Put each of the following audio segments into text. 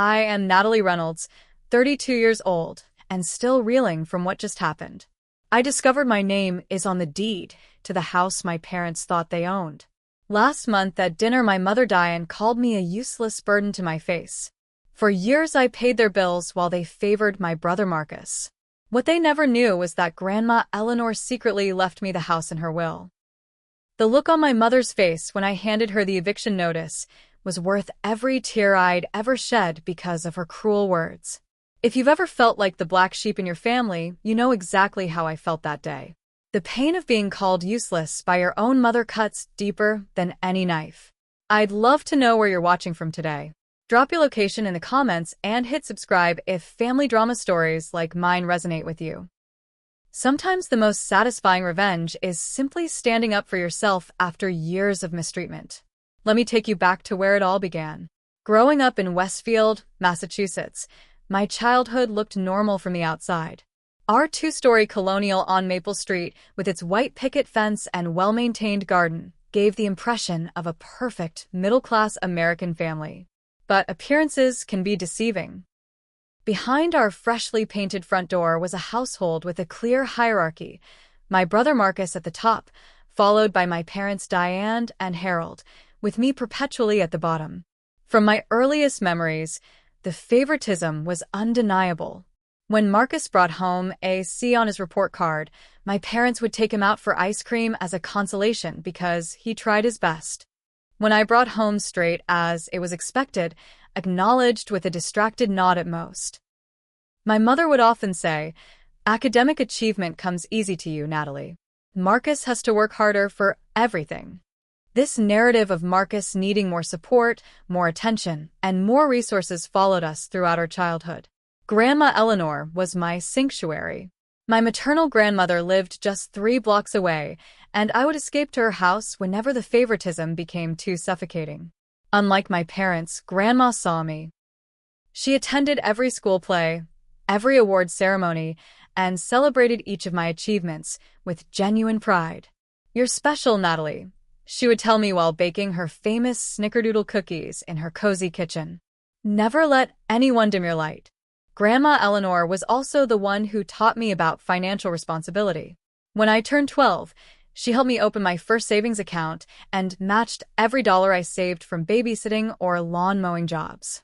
I am Natalie Reynolds, 32 years old, and still reeling from what just happened. I discovered my name is on the deed to the house my parents thought they owned. Last month at dinner, my mother Diane called me a useless burden to my face. For years I paid their bills while they favored my brother Marcus. What they never knew was that Grandma Eleanor secretly left me the house in her will. The look on my mother's face when I handed her the eviction notice was worth every tear I'd ever shed because of her cruel words. If you've ever felt like the black sheep in your family, you know exactly how I felt that day. The pain of being called useless by your own mother cuts deeper than any knife. I'd love to know where you're watching from today. Drop your location in the comments and hit subscribe if family drama stories like mine resonate with you. Sometimes the most satisfying revenge is simply standing up for yourself after years of mistreatment. Let me take you back to where it all began. Growing up in Westfield, Massachusetts, my childhood looked normal from the outside. Our two-story colonial on Maple Street, with its white picket fence and well-maintained garden, gave the impression of a perfect middle-class American family. But appearances can be deceiving. Behind our freshly painted front door was a household with a clear hierarchy. My brother Marcus at the top, followed by my parents Diane and Harold, with me perpetually at the bottom. From my earliest memories, the favoritism was undeniable. When Marcus brought home a C on his report card, my parents would take him out for ice cream as a consolation because he tried his best. When I brought home straight as it was expected, acknowledged with a distracted nod at most. My mother would often say, "Academic achievement comes easy to you, Natalie. Marcus has to work harder for everything." This narrative of Marcus needing more support, more attention, and more resources followed us throughout our childhood. Grandma Eleanor was my sanctuary. My maternal grandmother lived just 3 blocks away, and I would escape to her house whenever the favoritism became too suffocating. Unlike my parents, Grandma saw me. She attended every school play, every award ceremony, and celebrated each of my achievements with genuine pride. "You're special, Natalie," she would tell me while baking her famous snickerdoodle cookies in her cozy kitchen. Never let anyone dim your light. Grandma Eleanor was also the one who taught me about financial responsibility. When I turned 12, she helped me open my first savings account and matched every dollar I saved from babysitting or lawn mowing jobs.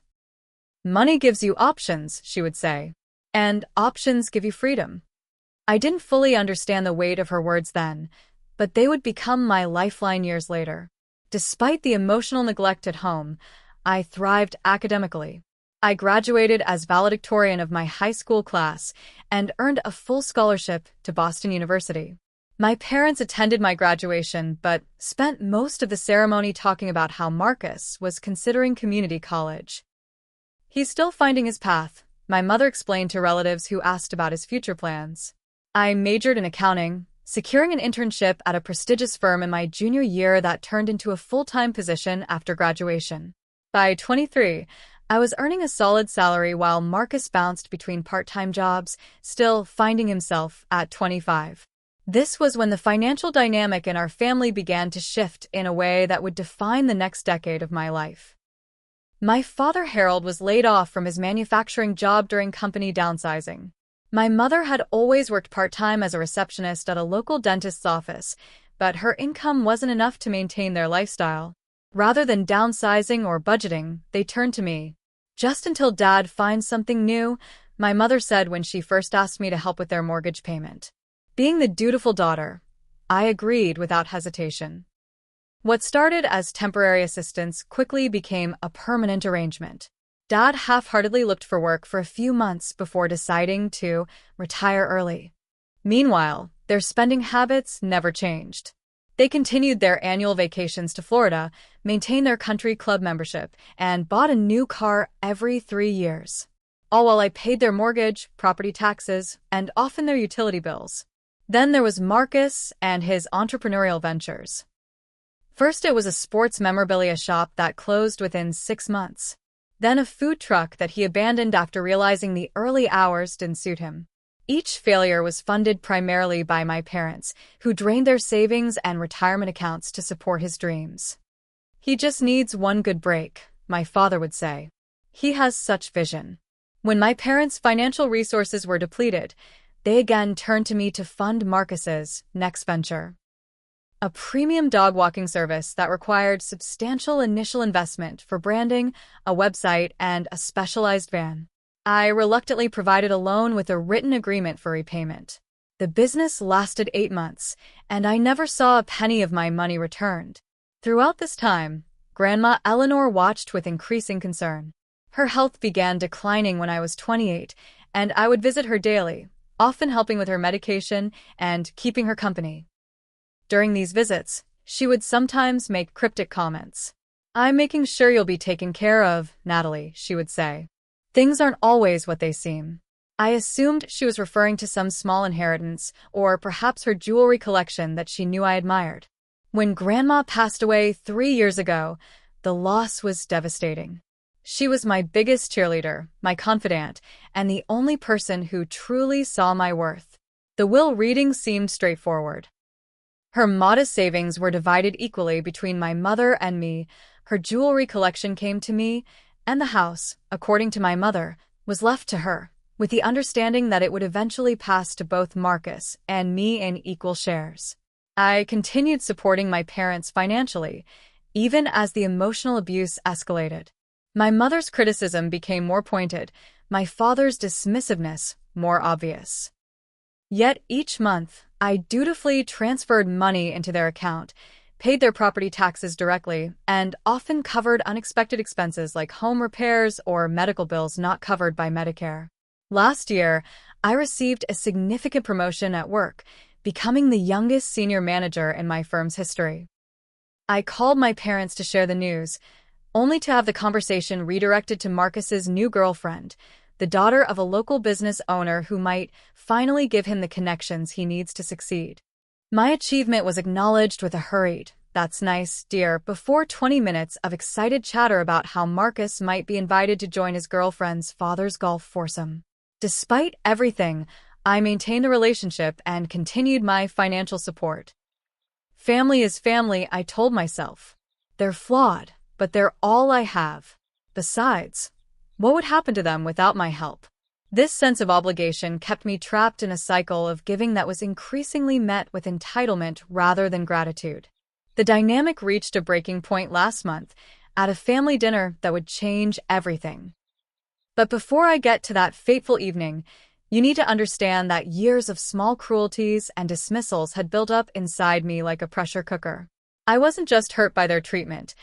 "Money gives you options," she would say, "and options give you freedom." I didn't fully understand the weight of her words then, but they would become my lifeline years later. Despite the emotional neglect at home, I thrived academically. I graduated as valedictorian of my high school class and earned a full scholarship to Boston University. My parents attended my graduation but spent most of the ceremony talking about how Marcus was considering community college. "He's still finding his path," my mother explained to relatives who asked about his future plans. I majored in accounting, securing an internship at a prestigious firm in my junior year that turned into a full-time position after graduation. By 23, I was earning a solid salary while Marcus bounced between part-time jobs, still finding himself at 25. This was when the financial dynamic in our family began to shift in a way that would define the next decade of my life. My father Harold was laid off from his manufacturing job during company downsizing. My mother had always worked part-time as a receptionist at a local dentist's office, but her income wasn't enough to maintain their lifestyle. Rather than downsizing or budgeting, they turned to me. "Just until Dad finds something new," my mother said when she first asked me to help with their mortgage payment. Being the dutiful daughter, I agreed without hesitation. What started as temporary assistance quickly became a permanent arrangement. Dad half-heartedly looked for work for a few months before deciding to retire early. Meanwhile, their spending habits never changed. They continued their annual vacations to Florida, maintained their country club membership, and bought a new car every 3 years. All while I paid their mortgage, property taxes, and often their utility bills. Then there was Marcus and his entrepreneurial ventures. First, it was a sports memorabilia shop that closed within 6 months. Then a food truck that he abandoned after realizing the early hours didn't suit him. Each failure was funded primarily by my parents, who drained their savings and retirement accounts to support his dreams. "He just needs one good break," my father would say. He has such vision. When my parents' financial resources were depleted, they again turned to me to fund Marcus's next venture. A premium dog walking service that required substantial initial investment for branding, a website, and a specialized van. I reluctantly provided a loan with a written agreement for repayment. The business lasted 8 months, and I never saw a penny of my money returned. Throughout this time, Grandma Eleanor watched with increasing concern. Her health began declining when I was 28, and I would visit her daily, often helping with her medication and keeping her company. During these visits, she would sometimes make cryptic comments. "I'm making sure you'll be taken care of, Natalie," she would say. Things aren't always what they seem. I assumed she was referring to some small inheritance, or perhaps her jewelry collection that she knew I admired. When Grandma passed away 3 years ago, the loss was devastating. She was my biggest cheerleader, my confidant, and the only person who truly saw my worth. The will reading seemed straightforward. Her modest savings were divided equally between my mother and me, her jewelry collection came to me, and the house, according to my mother, was left to her, with the understanding that it would eventually pass to both Marcus and me in equal shares. I continued supporting my parents financially, even as the emotional abuse escalated. My mother's criticism became more pointed, my father's dismissiveness more obvious. Yet each month, I dutifully transferred money into their account, paid their property taxes directly, and often covered unexpected expenses like home repairs or medical bills not covered by Medicare. Last year, I received a significant promotion at work, becoming the youngest senior manager in my firm's history. I called my parents to share the news, only to have the conversation redirected to Marcus's new girlfriend, the daughter of a local business owner who might finally give him the connections he needs to succeed. My achievement was acknowledged with a hurried, "That's nice, dear," before 20 minutes of excited chatter about how Marcus might be invited to join his girlfriend's father's golf foursome. Despite everything, I maintained the relationship and continued my financial support. Family is family, I told myself. They're flawed, but they're all I have. Besides, what would happen to them without my help? This sense of obligation kept me trapped in a cycle of giving that was increasingly met with entitlement rather than gratitude. The dynamic reached a breaking point last month at a family dinner that would change everything. But before I get to that fateful evening, you need to understand that years of small cruelties and dismissals had built up inside me like a pressure cooker. I wasn't just hurt by their treatment.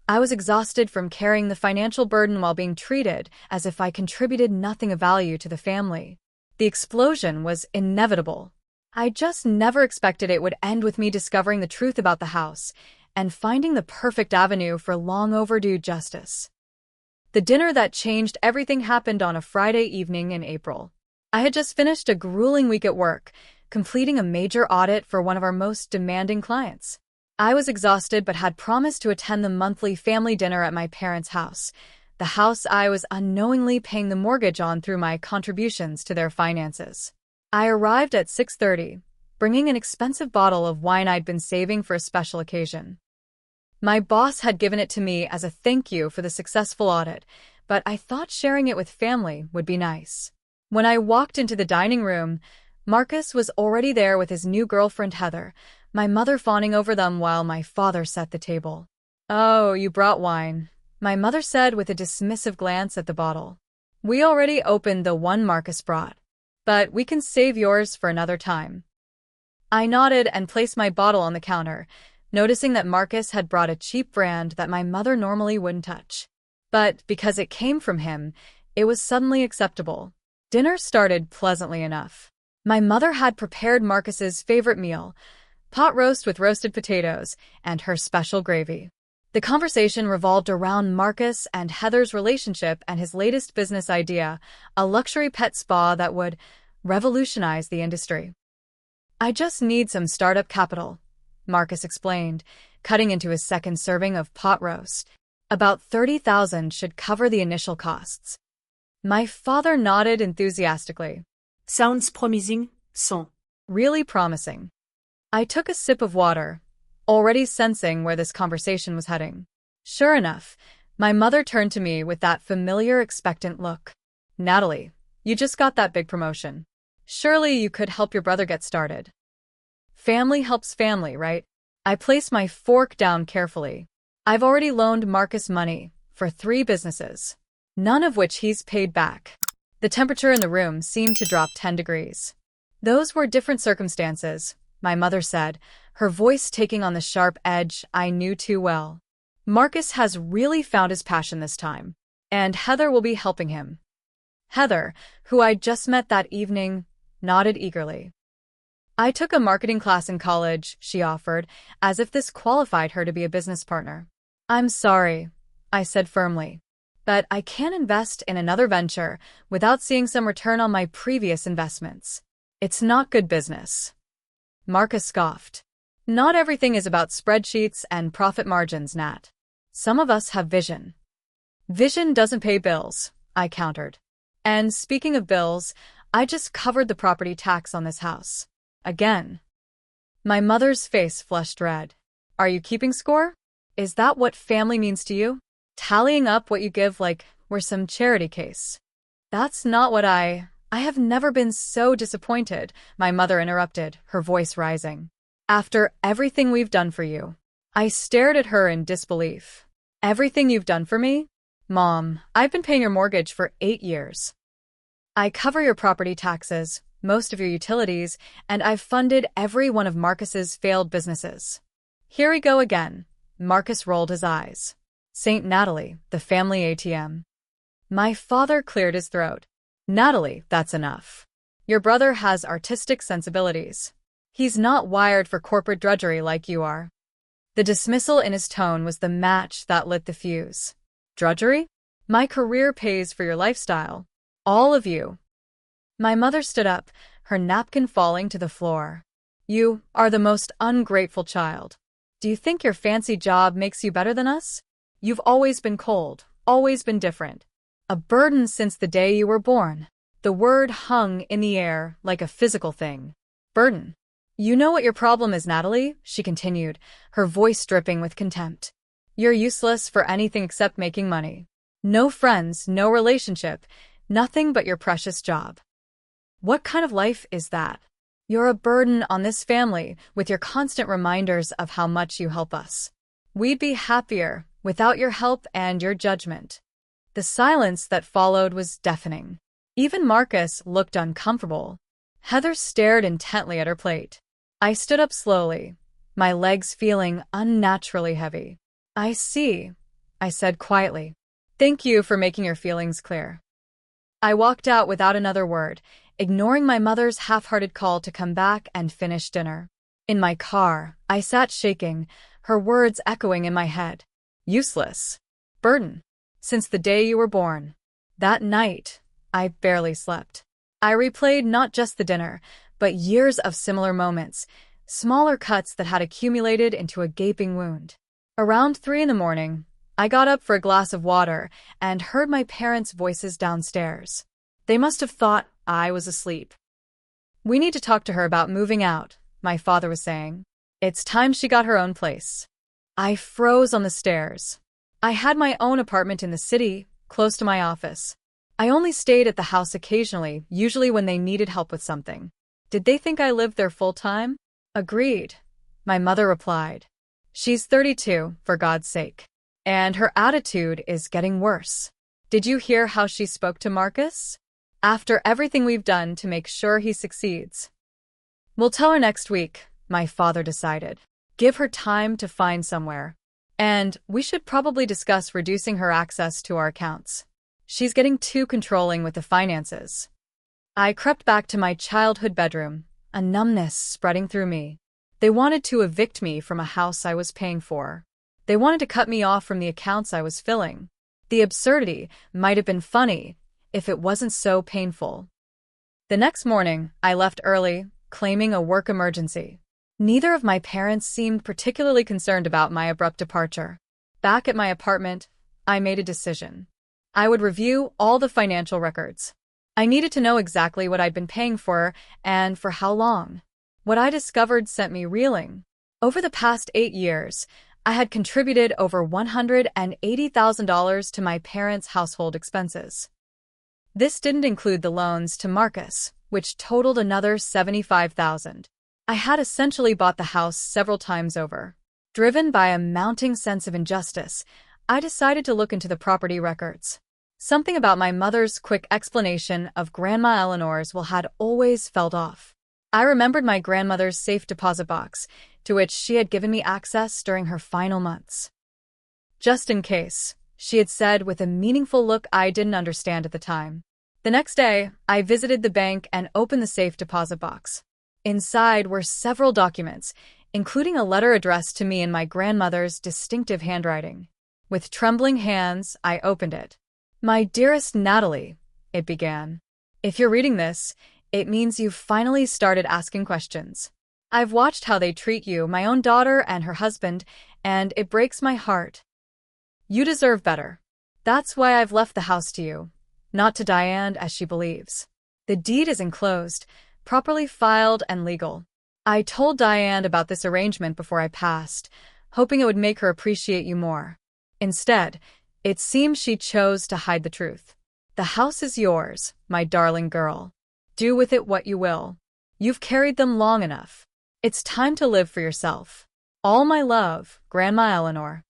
I was exhausted from carrying the financial burden while being treated as if I contributed nothing of value to the family. The explosion was inevitable. I just never expected it would end with me discovering the truth about the house and finding the perfect avenue for long overdue justice. The dinner that changed everything happened on a Friday evening in April. I had just finished a grueling week at work, completing a major audit for one of our most demanding clients. I was exhausted but had promised to attend the monthly family dinner at my parents' house, the house I was unknowingly paying the mortgage on through my contributions to their finances. I arrived at 6:30, bringing an expensive bottle of wine I'd been saving for a special occasion. My boss had given it to me as a thank you for the successful audit, but I thought sharing it with family would be nice. When I walked into the dining room, Marcus was already there with his new girlfriend Heather, my mother fawning over them while my father set the table. "Oh, you brought wine," my mother said with a dismissive glance at the bottle. "We already opened the one Marcus brought, but we can save yours for another time." I nodded and placed my bottle on the counter, noticing that Marcus had brought a cheap brand that my mother normally wouldn't touch. But because it came from him, it was suddenly acceptable. Dinner started pleasantly enough. My mother had prepared Marcus's favorite meal, pot roast with roasted potatoes, and her special gravy. The conversation revolved around Marcus and Heather's relationship and his latest business idea, a luxury pet spa that would revolutionize the industry. "I just need some startup capital," Marcus explained, cutting into his second serving of pot roast. "About 30,000 should cover the initial costs." My father nodded enthusiastically. "Sounds promising, son." Really promising. I took a sip of water, already sensing where this conversation was heading. Sure enough, My mother turned to me with that familiar, expectant look. Natalie, you just got that big promotion. Surely you could help your brother get started. Family helps family, right? I placed my fork down carefully. I've already loaned Marcus money for 3 businesses, none of which he's paid back. The temperature in the room seemed to drop 10 degrees. Those were different circumstances, my mother said, her voice taking on the sharp edge I knew too well. Marcus has really found his passion this time, and Heather will be helping him. Heather, who I'd just met that evening, nodded eagerly. I took a marketing class in college, she offered, as if this qualified her to be a business partner. I'm sorry, I said firmly, but I can't invest in another venture without seeing some return on my previous investments. It's not good business. Marcus scoffed. Not everything is about spreadsheets and profit margins, Nat. Some of us have vision. Vision doesn't pay bills, I countered. And speaking of bills, I just covered the property tax on this house. Again. My mother's face flushed red. Are you keeping score? Is that what family means to you? Tallying up what you give like we're some charity case. That's not what I have never been so disappointed, my mother interrupted, her voice rising. After everything we've done for you. I stared at her in disbelief. Everything you've done for me? Mom, I've been paying your mortgage for 8 years. I cover your property taxes, most of your utilities, and I've funded every one of Marcus's failed businesses. Here we go again. Marcus rolled his eyes. St. Natalie, the family ATM. My father cleared his throat. Natalie, that's enough. Your brother has artistic sensibilities. He's not wired for corporate drudgery like you are. The dismissal in his tone was the match that lit the fuse. Drudgery? My career pays for your lifestyle. All of you. My mother stood up, her napkin falling to the floor. You are the most ungrateful child. Do you think your fancy job makes you better than us? You've always been cold, always been different. A burden since the day you were born. The word hung in the air like a physical thing. Burden. You know what your problem is, Natalie, she continued, her voice dripping with contempt. You're useless for anything except making money. No friends, no relationship, nothing but your precious job. What kind of life is that? You're a burden on this family with your constant reminders of how much you help us. We'd be happier without your help and your judgment. The silence that followed was deafening. Even Marcus looked uncomfortable. Heather stared intently at her plate. I stood up slowly, my legs feeling unnaturally heavy. I see, I said quietly. Thank you for making your feelings clear. I walked out without another word, ignoring my mother's half-hearted call to come back and finish dinner. In my car, I sat shaking, her words echoing in my head. Useless. Burden. Since the day you were born. That night, I barely slept. I replayed not just the dinner, but years of similar moments, smaller cuts that had accumulated into a gaping wound. Around 3 a.m, I got up for a glass of water and heard my parents' voices downstairs. They must have thought I was asleep. We need to talk to her about moving out, my father was saying. It's time she got her own place. I froze on the stairs. I had my own apartment in the city, close to my office. I only stayed at the house occasionally, usually when they needed help with something. Did they think I lived there full-time? Agreed, my mother replied. She's 32, for God's sake. And her attitude is getting worse. Did you hear how she spoke to Marcus? After everything we've done to make sure he succeeds. We'll tell her next week, my father decided. Give her time to find somewhere. And we should probably discuss reducing her access to our accounts. She's getting too controlling with the finances. I crept back to my childhood bedroom, a numbness spreading through me. They wanted to evict me from a house I was paying for. They wanted to cut me off from the accounts I was filling. The absurdity might have been funny if it wasn't so painful. The next morning, I left early, claiming a work emergency. Neither of my parents seemed particularly concerned about my abrupt departure. Back at my apartment, I made a decision. I would review all the financial records. I needed to know exactly what I'd been paying for and for how long. What I discovered sent me reeling. Over the past 8 years, I had contributed over $180,000 to my parents' household expenses. This didn't include the loans to Marcus, which totaled another $75,000. I had essentially bought the house several times over. Driven by a mounting sense of injustice, I decided to look into the property records. Something about my mother's quick explanation of Grandma Eleanor's will had always felt off. I remembered my grandmother's safe deposit box, to which she had given me access during her final months. Just in case, she had said with a meaningful look I didn't understand at the time. The next day, I visited the bank and opened the safe deposit box. Inside were several documents, including a letter addressed to me in my grandmother's distinctive handwriting. With trembling hands, I opened it. "My dearest Natalie," it began. "If you're reading this, it means you've finally started asking questions. I've watched how they treat you, my own daughter and her husband, and it breaks my heart. You deserve better. That's why I've left the house to you, not to Diane as she believes. The deed is enclosed, properly filed and legal. I told Diane about this arrangement before I passed, hoping it would make her appreciate you more. Instead, it seems she chose to hide the truth. The house is yours, my darling girl. Do with it what you will. You've carried them long enough. It's time to live for yourself. All my love, Grandma Eleanor."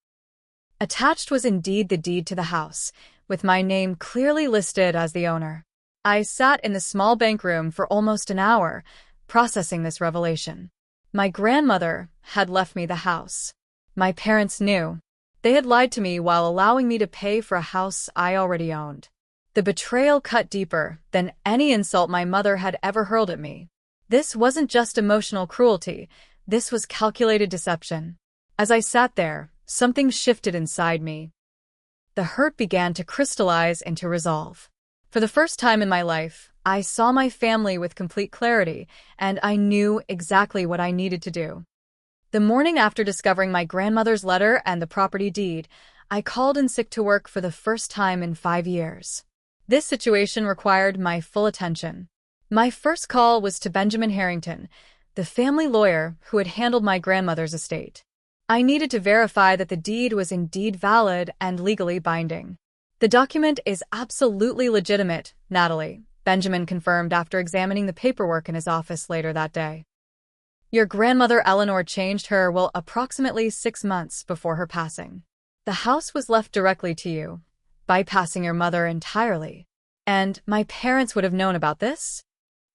Attached was indeed the deed to the house, with my name clearly listed as the owner. I sat in the small bank room for almost an hour, processing this revelation. My grandmother had left me the house. My parents knew. They had lied to me while allowing me to pay for a house I already owned. The betrayal cut deeper than any insult my mother had ever hurled at me. This wasn't just emotional cruelty, this was calculated deception. As I sat there, something shifted inside me. The hurt began to crystallize into resolve. For the first time in my life, I saw my family with complete clarity, and I knew exactly what I needed to do. The morning after discovering my grandmother's letter and the property deed, I called in sick to work for the first time in 5 years. This situation required my full attention. My first call was to Benjamin Harrington, the family lawyer who had handled my grandmother's estate. I needed to verify that the deed was indeed valid and legally binding. "The document is absolutely legitimate, Natalie," Benjamin confirmed after examining the paperwork in his office later that day. "Your grandmother Eleanor changed her will approximately 6 months before her passing. The house was left directly to you, bypassing your mother entirely. And my parents would have known about this?"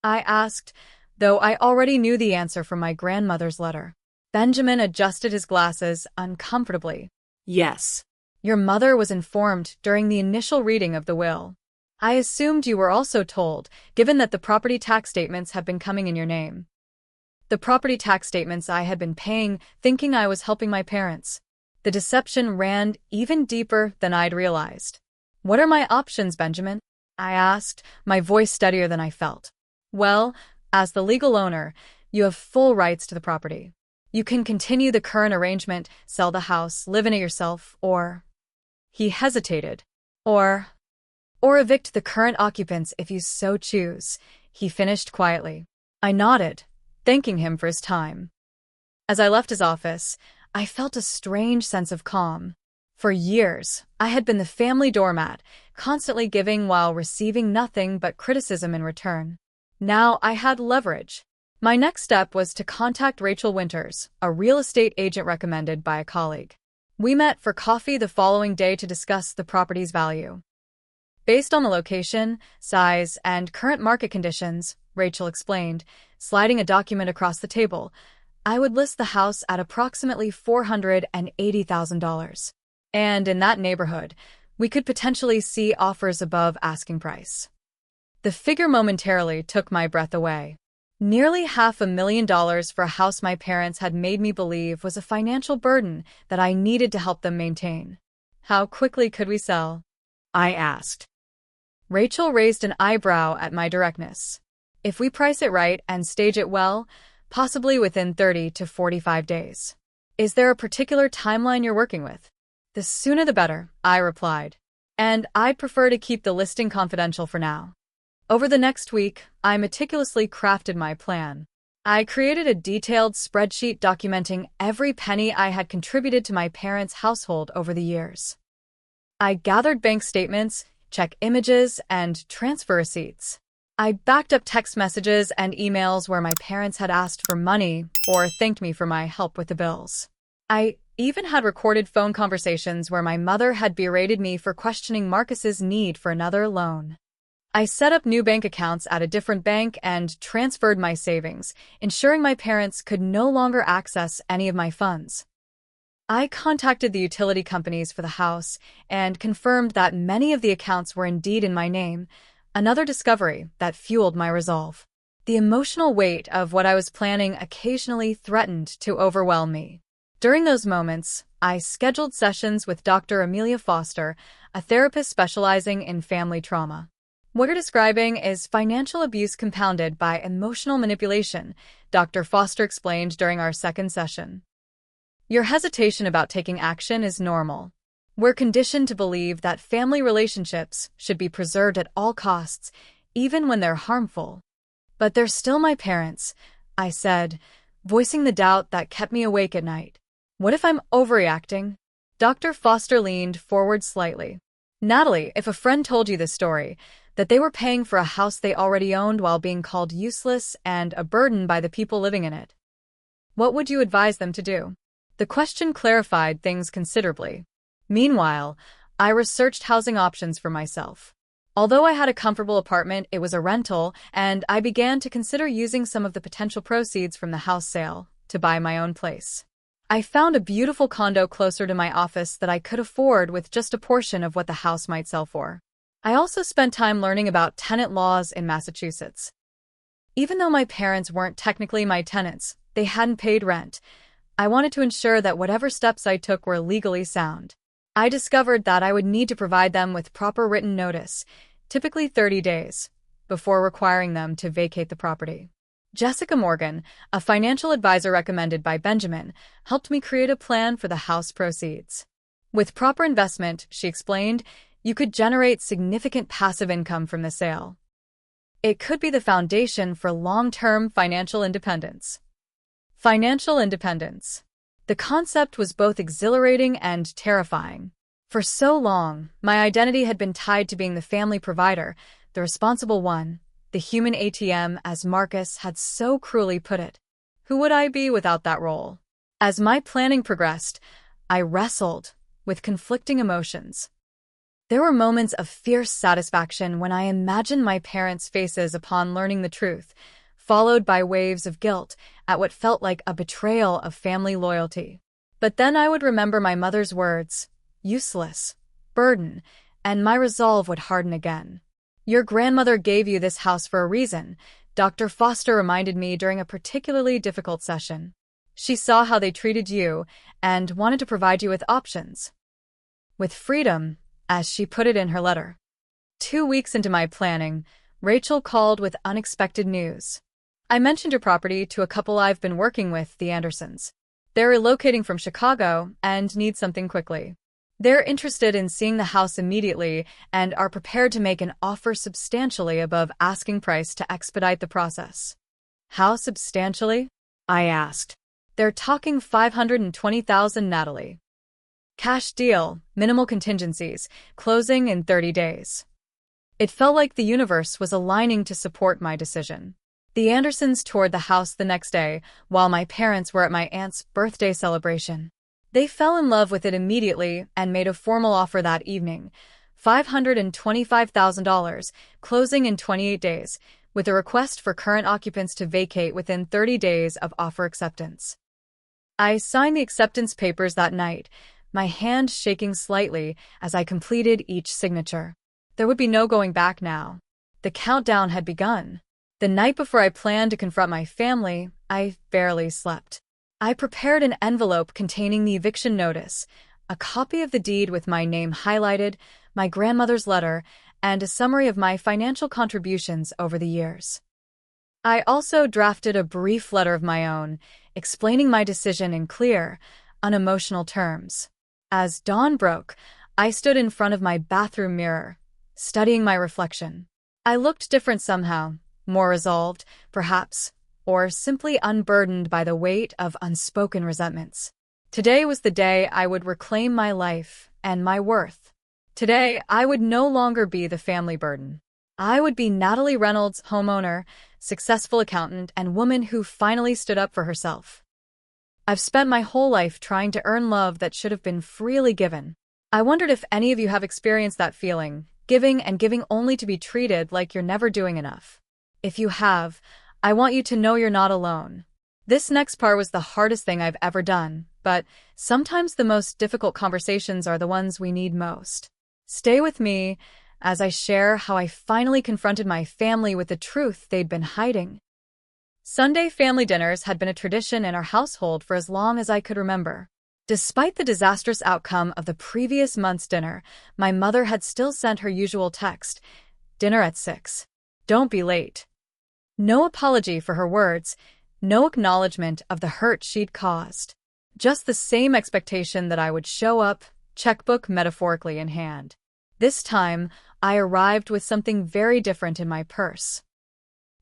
I asked, though I already knew the answer from my grandmother's letter. Benjamin adjusted his glasses uncomfortably. Yes. "Your mother was informed during the initial reading of the will. I assumed you were also told, given that the property tax statements have been coming in your name." The property tax statements I had been paying, thinking I was helping my parents. The deception ran even deeper than I'd realized. "What are my options, Benjamin?" I asked, my voice steadier than I felt. "Well, as the legal owner, you have full rights to the property. You can continue the current arrangement, sell the house, live in it yourself, or—" He hesitated. Or evict the current occupants if you so choose," he finished quietly. I nodded, thanking him for his time. As I left his office, I felt a strange sense of calm. For years, I had been the family doormat, constantly giving while receiving nothing but criticism in return. Now I had leverage. My next step was to contact Rachel Winters, a real estate agent recommended by a colleague. We met for coffee the following day to discuss the property's value. "Based on the location, size, and current market conditions," Rachel explained, sliding a document across the table, "I would list the house at approximately $480,000. And in that neighborhood, we could potentially see offers above asking price." The figure momentarily took my breath away. Nearly $500,000 for a house my parents had made me believe was a financial burden that I needed to help them maintain. "How quickly could we sell?" I asked. Rachel raised an eyebrow at my directness. "If we price it right and stage it well, possibly within 30 to 45 days. Is there a particular timeline you're working with?" "The sooner the better," I replied. "And I'd prefer to keep the listing confidential for now." Over the next week, I meticulously crafted my plan. I created a detailed spreadsheet documenting every penny I had contributed to my parents' household over the years. I gathered bank statements, check images, and transfer receipts. I backed up text messages and emails where my parents had asked for money or thanked me for my help with the bills. I even had recorded phone conversations where my mother had berated me for questioning Marcus's need for another loan. I set up new bank accounts at a different bank and transferred my savings, ensuring my parents could no longer access any of my funds. I contacted the utility companies for the house and confirmed that many of the accounts were indeed in my name, another discovery that fueled my resolve. The emotional weight of what I was planning occasionally threatened to overwhelm me. During those moments, I scheduled sessions with Dr. Amelia Foster, a therapist specializing in family trauma. What you're describing is financial abuse compounded by emotional manipulation, Dr. Foster explained during our second session. Your hesitation about taking action is normal. We're conditioned to believe that family relationships should be preserved at all costs, even when they're harmful. But they're still my parents, I said, voicing the doubt that kept me awake at night. What if I'm overreacting? Dr. Foster leaned forward slightly. Natalie, if a friend told you this story, that they were paying for a house they already owned while being called useless and a burden by the people living in it, what would you advise them to do? The question clarified things considerably. Meanwhile, I researched housing options for myself. Although I had a comfortable apartment, it was a rental, and I began to consider using some of the potential proceeds from the house sale to buy my own place. I found a beautiful condo closer to my office that I could afford with just a portion of what the house might sell for. I also spent time learning about tenant laws in Massachusetts. Even though my parents weren't technically my tenants, they hadn't paid rent. I wanted to ensure that whatever steps I took were legally sound. I discovered that I would need to provide them with proper written notice, typically 30 days, before requiring them to vacate the property. Jessica Morgan, a financial advisor recommended by Benjamin, helped me create a plan for the house proceeds. With proper investment, she explained, you could generate significant passive income from the sale. It could be the foundation for long-term financial independence. Financial independence. The concept was both exhilarating and terrifying. For so long, my identity had been tied to being the family provider, the responsible one, the human ATM, as Marcus had so cruelly put it. Who would I be without that role? As my planning progressed, I wrestled with conflicting emotions. There were moments of fierce satisfaction when I imagined my parents' faces upon learning the truth, followed by waves of guilt at what felt like a betrayal of family loyalty. But then I would remember my mother's words, useless, burden, and my resolve would harden again. Your grandmother gave you this house for a reason, Dr. Foster reminded me during a particularly difficult session. She saw how they treated you and wanted to provide you with options. With freedom, as she put it in her letter. 2 weeks into my planning, Rachel called with unexpected news. I mentioned your property to a couple I've been working with, the Andersons. They're relocating from Chicago and need something quickly. They're interested in seeing the house immediately and are prepared to make an offer substantially above asking price to expedite the process. How substantially? I asked. They're talking $520,000, Natalie. Cash deal, minimal contingencies, closing in 30 days. It felt like the universe was aligning to support my decision. The Andersons toured the house the next day, while my parents were at my aunt's birthday celebration. They fell in love with it immediately and made a formal offer that evening, $525,000, closing in 28 days, with a request for current occupants to vacate within 30 days of offer acceptance. I signed the acceptance papers that night, my hand shaking slightly as I completed each signature. There would be no going back now. The countdown had begun. The night before I planned to confront my family, I barely slept. I prepared an envelope containing the eviction notice, a copy of the deed with my name highlighted, my grandmother's letter, and a summary of my financial contributions over the years. I also drafted a brief letter of my own, explaining my decision in clear, unemotional terms. As dawn broke, I stood in front of my bathroom mirror, studying my reflection. I looked different somehow, more resolved, perhaps, or simply unburdened by the weight of unspoken resentments. Today was the day I would reclaim my life and my worth. Today, I would no longer be the family burden. I would be Natalie Reynolds, homeowner, successful accountant, and woman who finally stood up for herself. I've spent my whole life trying to earn love that should have been freely given. I wondered if any of you have experienced that feeling, giving and giving only to be treated like you're never doing enough. If you have, I want you to know you're not alone. This next part was the hardest thing I've ever done, but sometimes the most difficult conversations are the ones we need most. Stay with me as I share how I finally confronted my family with the truth they'd been hiding. Sunday family dinners had been a tradition in our household for as long as I could remember. Despite the disastrous outcome of the previous month's dinner, my mother had still sent her usual text, "Dinner at 6. Don't be late." No apology for her words, no acknowledgement of the hurt she'd caused. Just the same expectation that I would show up, checkbook metaphorically in hand. This time, I arrived with something very different in my purse.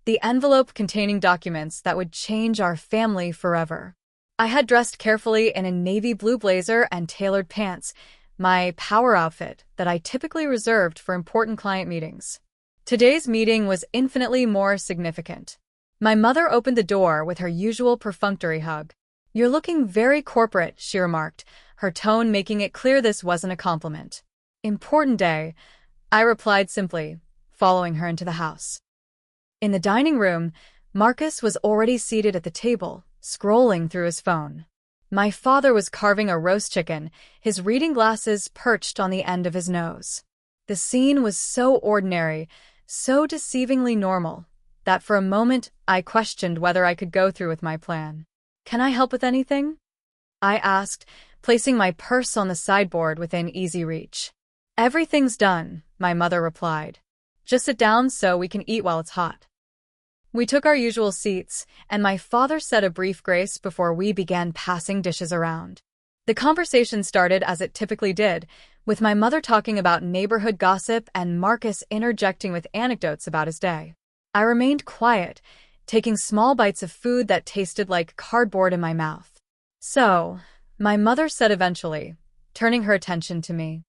The envelope containing documents that would change our family forever. I had dressed carefully in a navy blue blazer and tailored pants, my power outfit that I typically reserved for important client meetings. Today's meeting was infinitely more significant. My mother opened the door with her usual perfunctory hug. "You're looking very corporate," she remarked, her tone making it clear this wasn't a compliment. "Important day," I replied simply, following her into the house. In the dining room, Marcus was already seated at the table, scrolling through his phone. My father was carving a roast chicken, his reading glasses perched on the end of his nose. The scene was so ordinary, so deceivingly normal, that for a moment I questioned whether I could go through with my plan. "Can I help with anything?" I asked, placing my purse on the sideboard within easy reach. "Everything's done," my mother replied. "Just sit down so we can eat while it's hot." We took our usual seats, and my father said a brief grace before we began passing dishes around. The conversation started as it typically did, with my mother talking about neighborhood gossip and Marcus interjecting with anecdotes about his day. I remained quiet, taking small bites of food that tasted like cardboard in my mouth. "So," my mother said eventually, turning her attention to me,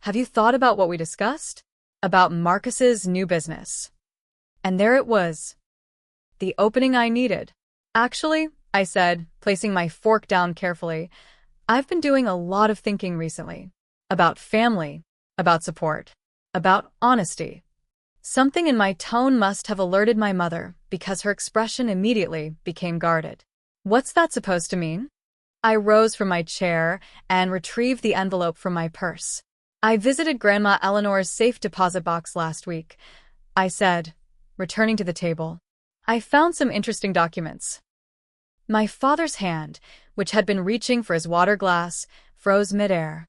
"have you thought about what we discussed? About Marcus's new business?" And there it was. The opening I needed. "Actually," I said, placing my fork down carefully, "I've been doing a lot of thinking recently. About family, about support, about honesty." Something in my tone must have alerted my mother, because her expression immediately became guarded. "What's that supposed to mean?" I rose from my chair and retrieved the envelope from my purse. "I visited Grandma Eleanor's safe deposit box last week," I said, returning to the table. "I found some interesting documents." My father's hand, which had been reaching for his water glass, froze midair.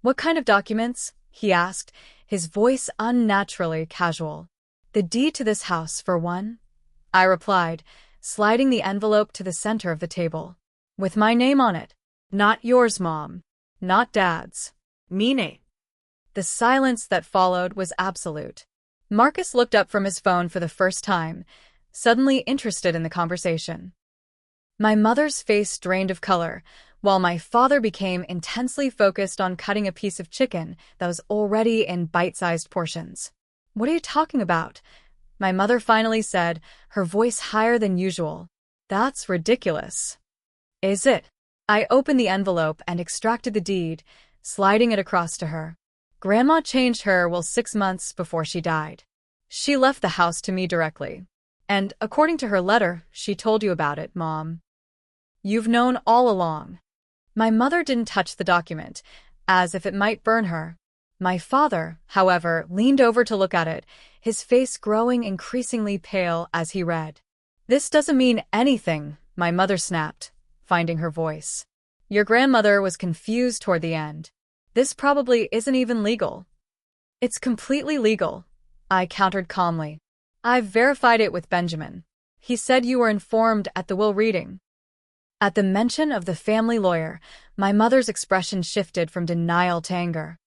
"What kind of documents?" he asked, his voice unnaturally casual. "The deed to this house, for one," I replied, sliding the envelope to the center of the table. "With my name on it." "Not yours, Mom. Not Dad's. Mine." The silence that followed was absolute. Marcus looked up from his phone for the first time, suddenly interested in the conversation. My mother's face drained of color, while my father became intensely focused on cutting a piece of chicken that was already in bite-sized portions. "What are you talking about?" my mother finally said, her voice higher than usual. "That's ridiculous." "Is it?" I opened the envelope and extracted the deed, sliding it across to her. "Grandma changed her will 6 months before she died. She left the house to me directly. And, according to her letter, she told you about it, Mom. You've known all along." My mother didn't touch the document, as if it might burn her. My father, however, leaned over to look at it, his face growing increasingly pale as he read. "This doesn't mean anything," my mother snapped, finding her voice. "Your grandmother was confused toward the end. This probably isn't even legal." "It's completely legal," I countered calmly. "I've verified it with Benjamin. He said you were informed at the will reading." At the mention of the family lawyer, my mother's expression shifted from denial to anger.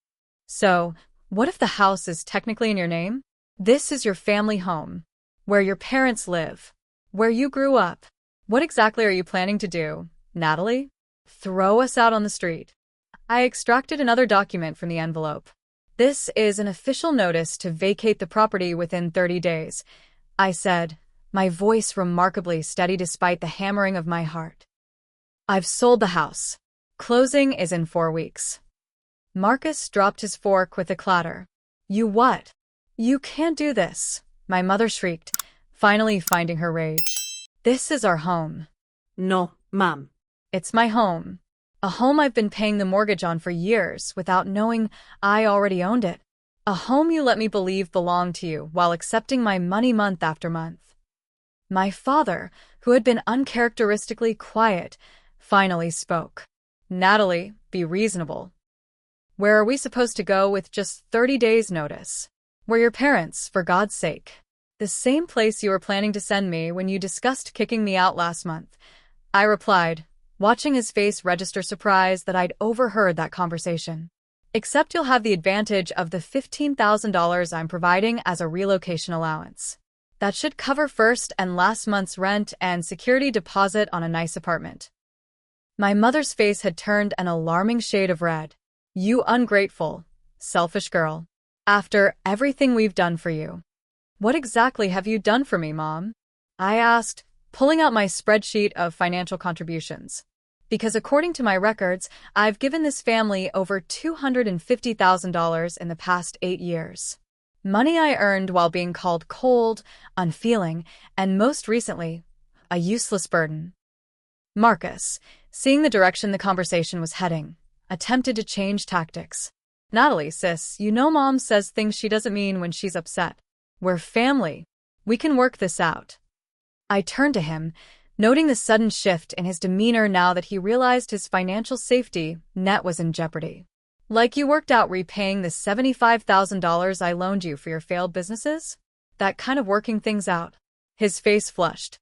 "So, what if the house is technically in your name? This is your family home, where your parents live. Where you grew up. What exactly are you planning to do, Natalie? Throw us out on the street. I extracted another document from the envelope. This is an official notice to vacate the property within 30 days, I said, my voice remarkably steady despite the hammering of my heart. I've sold the house. Closing is in 4 weeks. Marcus dropped his fork with a clatter. You what? You can't do this, my mother shrieked, finally finding her rage. This is our home. No, Mom. It's my home. A home I've been paying the mortgage on for years without knowing I already owned it. A home you let me believe belonged to you while accepting my money month after month. My father, who had been uncharacteristically quiet, finally spoke. Natalie, be reasonable. Where are we supposed to go with just 30 days' notice? We're your parents, for God's sake. The same place you were planning to send me when you discussed kicking me out last month, I replied, watching his face register surprise that I'd overheard that conversation. Except you'll have the advantage of the $15,000 I'm providing as a relocation allowance. That should cover first and last month's rent and security deposit on a nice apartment. My mother's face had turned an alarming shade of red. You ungrateful, selfish girl. After everything we've done for you. What exactly have you done for me, Mom? I asked, pulling out my spreadsheet of financial contributions. Because according to my records, I've given this family over $250,000 in the past 8 years. Money I earned while being called cold, unfeeling, and most recently, a useless burden. Marcus, seeing the direction the conversation was heading, attempted to change tactics. Natalie, sis, you know Mom says things she doesn't mean when she's upset. We're family. We can work this out. I turned to him, noting the sudden shift in his demeanor now that he realized his financial safety net was in jeopardy. Like you worked out repaying the $75,000 I loaned you for your failed businesses? That kind of working things out. His face flushed.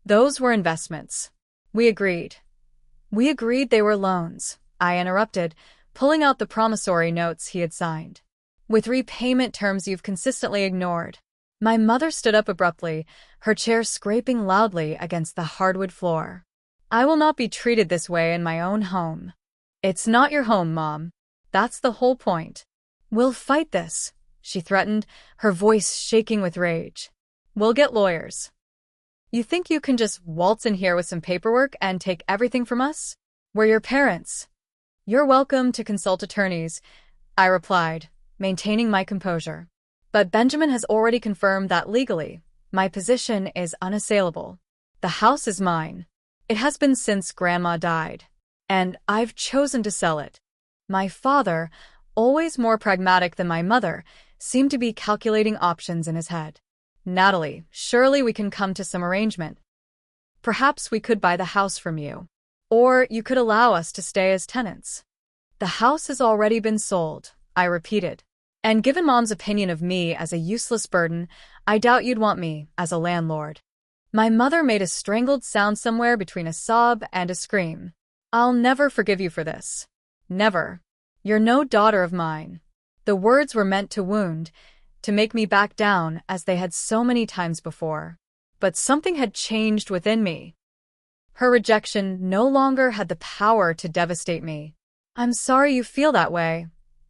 Those were investments. We agreed. We agreed they were loans, I interrupted, pulling out the promissory notes he had signed. With repayment terms you've consistently ignored. My mother stood up abruptly, her chair scraping loudly against the hardwood floor. I will not be treated this way in my own home. It's not your home, Mom. That's the whole point. We'll fight this, she threatened, her voice shaking with rage. We'll get lawyers. You think you can just waltz in here with some paperwork and take everything from us? We're your parents. You're welcome to consult attorneys, I replied, maintaining my composure. But Benjamin has already confirmed that legally, my position is unassailable. The house is mine. It has been since Grandma died. And I've chosen to sell it. My father, always more pragmatic than my mother, seemed to be calculating options in his head. Natalie, surely we can come to some arrangement. Perhaps we could buy the house from you. Or you could allow us to stay as tenants. The house has already been sold, I repeated. And given Mom's opinion of me as a useless burden, I doubt you'd want me as a landlord. My mother made a strangled sound somewhere between a sob and a scream. I'll never forgive you for this. Never. You're no daughter of mine. The words were meant to wound, to make me back down as they had so many times before. But something had changed within me. Her rejection no longer had the power to devastate me. I'm sorry you feel that way,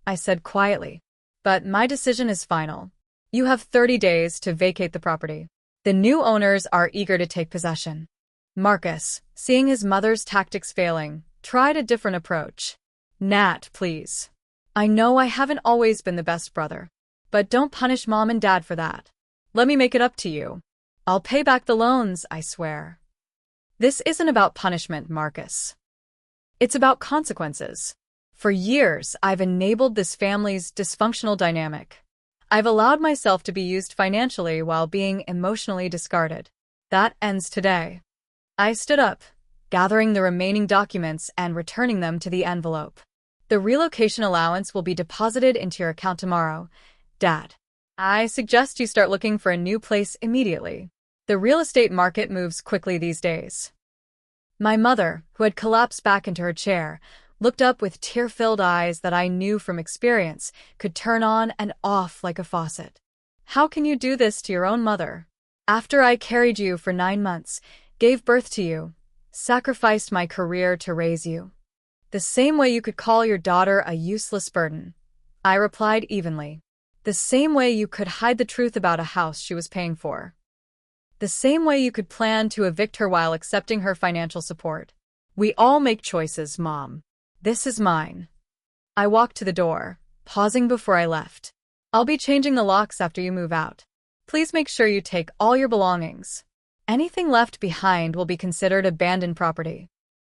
I said quietly. But my decision is final. You have 30 days to vacate the property. The new owners are eager to take possession. Marcus, seeing his mother's tactics failing, tried a different approach. Nat, please. I know I haven't always been the best brother. But don't punish Mom and Dad for that. Let me make it up to you. I'll pay back the loans, I swear. This isn't about punishment, Marcus. It's about consequences. For years, I've enabled this family's dysfunctional dynamic. I've allowed myself to be used financially while being emotionally discarded. That ends today. I stood up, gathering the remaining documents and returning them to the envelope. The relocation allowance will be deposited into your account tomorrow, Dad. I suggest you start looking for a new place immediately. The real estate market moves quickly these days. My mother, who had collapsed back into her chair, looked up with tear-filled eyes that I knew from experience could turn on and off like a faucet. How can you do this to your own mother? After I carried you for 9 months, gave birth to you, sacrificed my career to raise you. The same way you could call your daughter a useless burden, I replied evenly. The same way you could hide the truth about a house she was paying for. The same way you could plan to evict her while accepting her financial support. We all make choices, Mom. This is mine. I walked to the door, pausing before I left. I'll be changing the locks after you move out. Please make sure you take all your belongings. Anything left behind will be considered abandoned property.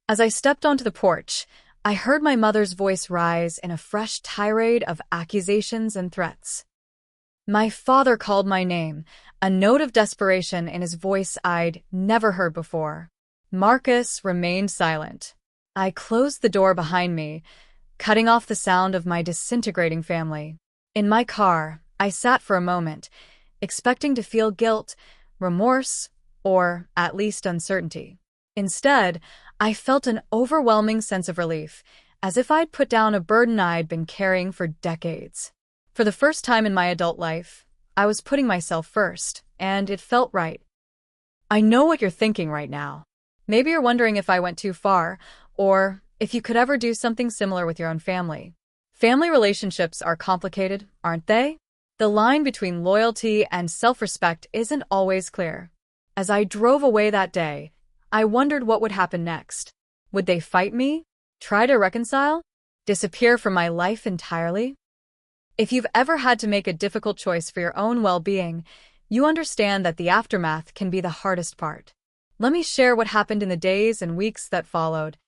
As I stepped onto the porch, I heard my mother's voice rise in a fresh tirade of accusations and threats. My father called my name, a note of desperation in his voice I'd never heard before. Marcus remained silent. I closed the door behind me, cutting off the sound of my disintegrating family. In my car, I sat for a moment, expecting to feel guilt, remorse, or at least uncertainty. Instead, I felt an overwhelming sense of relief, as if I'd put down a burden I'd been carrying for decades. For the first time in my adult life, I was putting myself first, and it felt right. I know what you're thinking right now. Maybe you're wondering if I went too far, or if you could ever do something similar with your own family. Family relationships are complicated, aren't they? The line between loyalty and self-respect isn't always clear. As I drove away that day, I wondered what would happen next. Would they fight me? Try to reconcile? Disappear from my life entirely? If you've ever had to make a difficult choice for your own well-being, you understand that the aftermath can be the hardest part. Let me share what happened in the days and weeks that followed.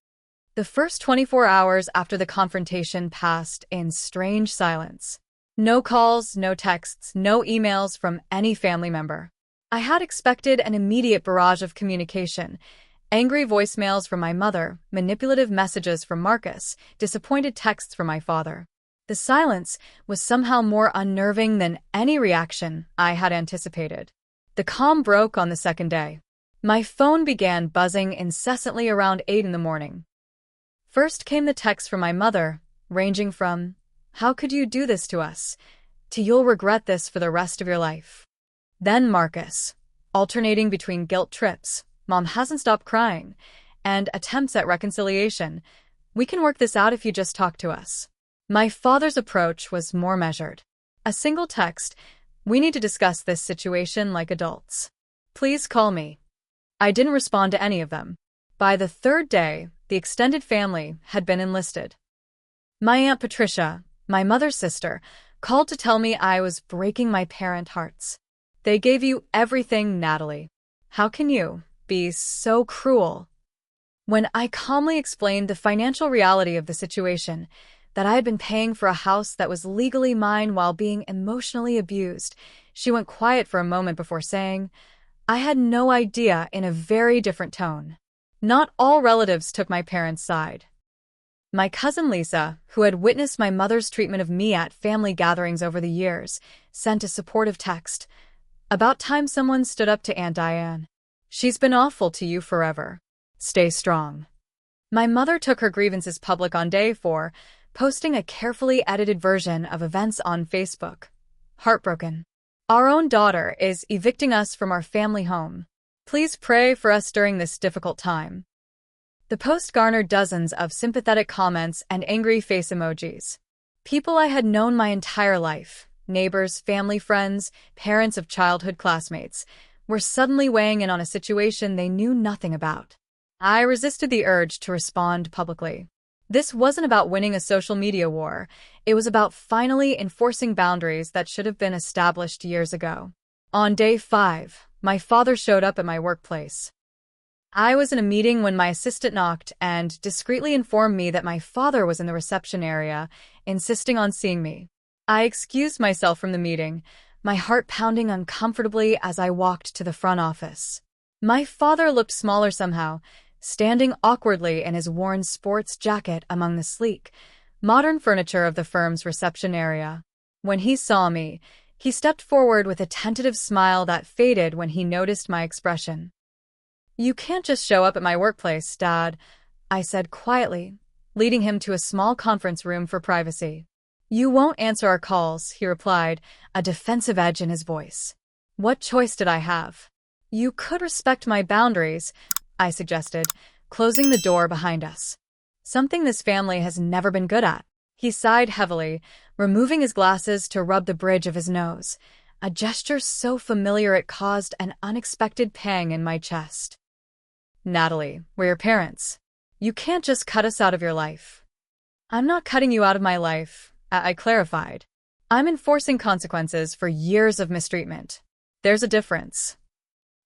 The first 24 hours after the confrontation passed in strange silence. No calls, no texts, no emails from any family member. I had expected an immediate barrage of communication. Angry voicemails from my mother, manipulative messages from Marcus, disappointed texts from my father. The silence was somehow more unnerving than any reaction I had anticipated. The calm broke on the second day. My phone began buzzing incessantly around 8 in the morning. First came the texts from my mother, ranging from, "How could you do this to us?" to "You'll regret this for the rest of your life." Then Marcus, alternating between guilt trips, "Mom hasn't stopped crying," and attempts at reconciliation. "We can work this out if you just talk to us." My father's approach was more measured. A single text, "We need to discuss this situation like adults. Please call me." I didn't respond to any of them. By the third day, the extended family had been enlisted. My Aunt Patricia, my mother's sister, called to tell me I was breaking my parent hearts. "They gave you everything, Natalie. How can you be so cruel?" When I calmly explained the financial reality of the situation, that I had been paying for a house that was legally mine while being emotionally abused, she went quiet for a moment before saying, "I had no idea," in a very different tone. Not all relatives took my parents' side. My cousin Lisa, who had witnessed my mother's treatment of me at family gatherings over the years, sent a supportive text. "About time someone stood up to Aunt Diane. She's been awful to you forever. Stay strong." My mother took her grievances public on day 4, posting a carefully edited version of events on Facebook. "Heartbroken. Our own daughter is evicting us from our family home. Please pray for us during this difficult time." The post garnered dozens of sympathetic comments and angry face emojis. People I had known my entire life, neighbors, family friends, parents of childhood classmates, were suddenly weighing in on a situation they knew nothing about. I resisted the urge to respond publicly. This wasn't about winning a social media war. It was about finally enforcing boundaries that should have been established years ago. On day 5, my father showed up at my workplace. I was in a meeting when my assistant knocked and discreetly informed me that my father was in the reception area, insisting on seeing me. I excused myself from the meeting, my heart pounding uncomfortably as I walked to the front office. My father looked smaller somehow, standing awkwardly in his worn sports jacket among the sleek, modern furniture of the firm's reception area. When he saw me, he stepped forward with a tentative smile that faded when he noticed my expression. "You can't just show up at my workplace, Dad," I said quietly, leading him to a small conference room for privacy. "You won't answer our calls," he replied, a defensive edge in his voice. What choice did I have? You could respect my boundaries, I suggested, closing the door behind us. Something this family has never been good at. He sighed heavily, removing his glasses to rub the bridge of his nose, a gesture so familiar it caused an unexpected pang in my chest. Natalie, we're your parents. You can't just cut us out of your life. I'm not cutting you out of my life, I clarified. I'm enforcing consequences for years of mistreatment. There's a difference.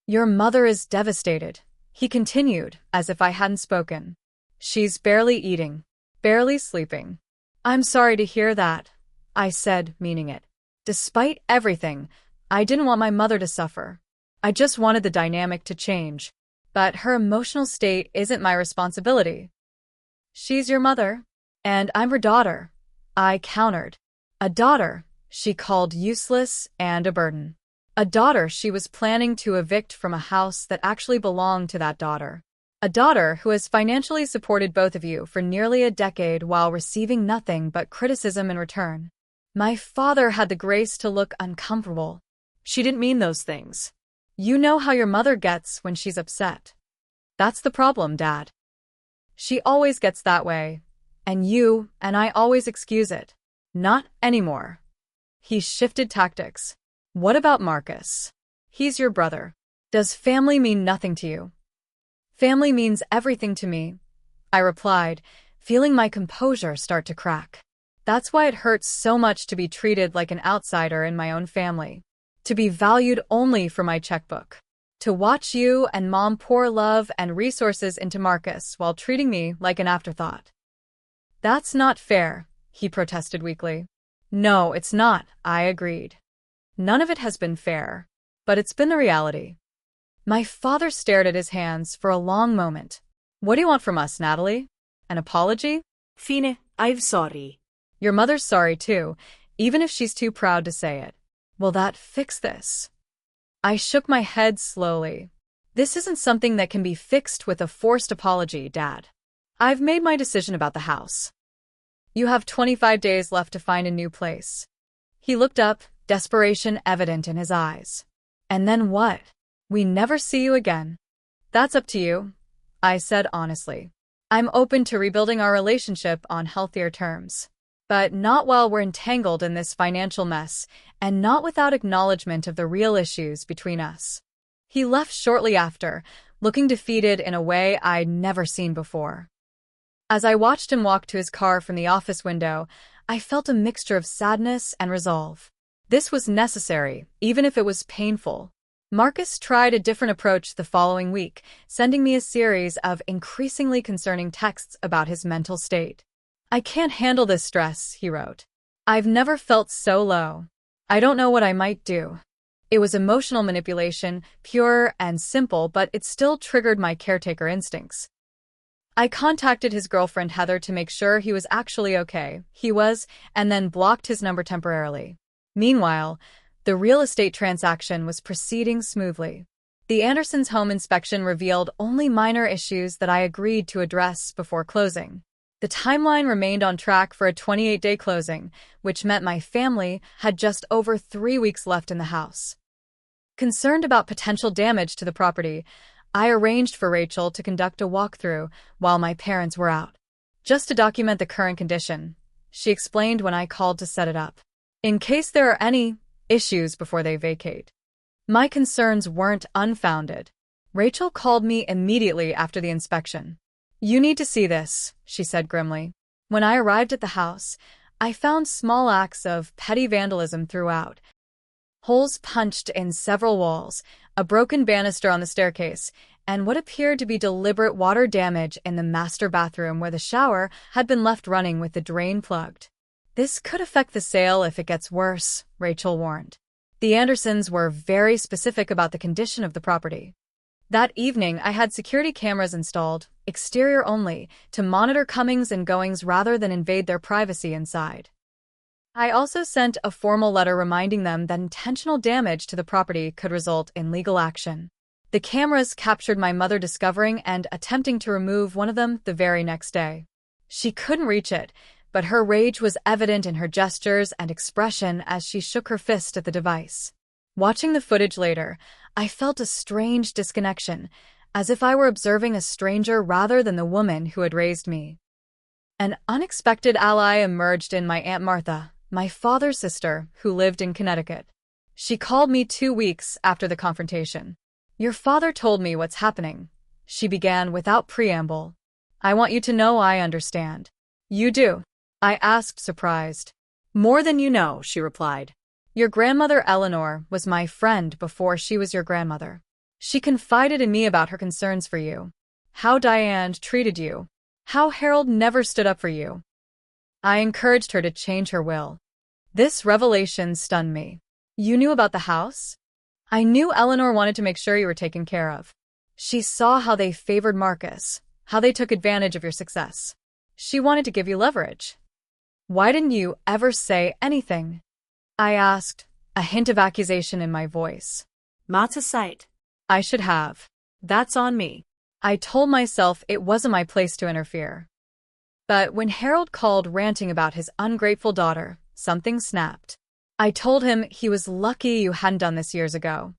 Your mother is devastated, he continued, as if I hadn't spoken. She's barely eating, barely sleeping. I'm sorry to hear that, I said, meaning it. Despite everything, I didn't want my mother to suffer. I just wanted the dynamic to change. But her emotional state isn't my responsibility. She's your mother, and I'm her daughter, I countered. A daughter she called useless and a burden. A daughter she was planning to evict from a house that actually belonged to that daughter. A daughter who has financially supported both of you for nearly a decade while receiving nothing but criticism in return. My father had the grace to look uncomfortable. She didn't mean those things. You know how your mother gets when she's upset. That's the problem, Dad. She always gets that way, and you and I always excuse it. Not anymore. He shifted tactics. What about Marcus? He's your brother. Does family mean nothing to you? Family means everything to me, I replied, feeling my composure start to crack. That's why it hurts so much to be treated like an outsider in my own family. To be valued only for my checkbook. To watch you and Mom pour love and resources into Marcus while treating me like an afterthought. That's not fair, he protested weakly. No, it's not, I agreed. None of it has been fair, but it's been the reality. My father stared at his hands for a long moment. What do you want from us, Natalie? An apology? Fine, I'm sorry. Your mother's sorry too, even if she's too proud to say it. Will that fix this? I shook my head slowly. This isn't something that can be fixed with a forced apology, Dad. I've made my decision about the house. You have 25 days left to find a new place. He looked up, desperation evident in his eyes. And then what? We never see you again. That's up to you, I said honestly. I'm open to rebuilding our relationship on healthier terms. But not while we're entangled in this financial mess, and not without acknowledgement of the real issues between us. He left shortly after, looking defeated in a way I'd never seen before. As I watched him walk to his car from the office window, I felt a mixture of sadness and resolve. This was necessary, even if it was painful. Marcus tried a different approach the following week, sending me a series of increasingly concerning texts about his mental state. I can't handle this stress, he wrote. I've never felt so low. I don't know what I might do. It was emotional manipulation, pure and simple, but it still triggered my caretaker instincts. I contacted his girlfriend Heather to make sure he was actually okay. He was, and then blocked his number temporarily. Meanwhile, the real estate transaction was proceeding smoothly. The Andersons' home inspection revealed only minor issues that I agreed to address before closing. The timeline remained on track for a 28-day closing, which meant my family had just over 3 weeks left in the house. Concerned about potential damage to the property, I arranged for Rachel to conduct a walkthrough while my parents were out. Just to document the current condition, she explained when I called to set it up. In case there are any issues before they vacate. My concerns weren't unfounded. Rachel called me immediately after the inspection. You need to see this, she said grimly. When I arrived at the house, I found small acts of petty vandalism throughout. Holes punched in several walls, a broken banister on the staircase, and what appeared to be deliberate water damage in the master bathroom where the shower had been left running with the drain plugged. This could affect the sale if it gets worse, Rachel warned. The Andersons were very specific about the condition of the property. That evening, I had security cameras installed, exterior only, to monitor comings and goings rather than invade their privacy inside. I also sent a formal letter reminding them that intentional damage to the property could result in legal action. The cameras captured my mother discovering and attempting to remove one of them the very next day. She couldn't reach it, but her rage was evident in her gestures and expression as she shook her fist at the device. Watching the footage later, I felt a strange disconnection, as if I were observing a stranger rather than the woman who had raised me. An unexpected ally emerged in my Aunt Martha, my father's sister, who lived in Connecticut. She called me 2 weeks after the confrontation. "Your father told me what's happening," she began without preamble. "I want you to know I understand." "You do?" I asked, surprised. More than you know, she replied. "Your grandmother Eleanor was my friend before she was your grandmother. She confided in me about her concerns for you. How Diane treated you. How Harold never stood up for you. I encouraged her to change her will." This revelation stunned me. "You knew about the house?" "I knew Eleanor wanted to make sure you were taken care of. She saw how they favored Marcus, how they took advantage of your success. She wanted to give you leverage." "Why didn't you ever say anything?" I asked, a hint of accusation in my voice. "Matzah sight." "I should have." "That's on me." I told myself it wasn't my place to interfere. But when Harold called ranting about his ungrateful daughter, something snapped. I told him he was lucky you hadn't done this years ago.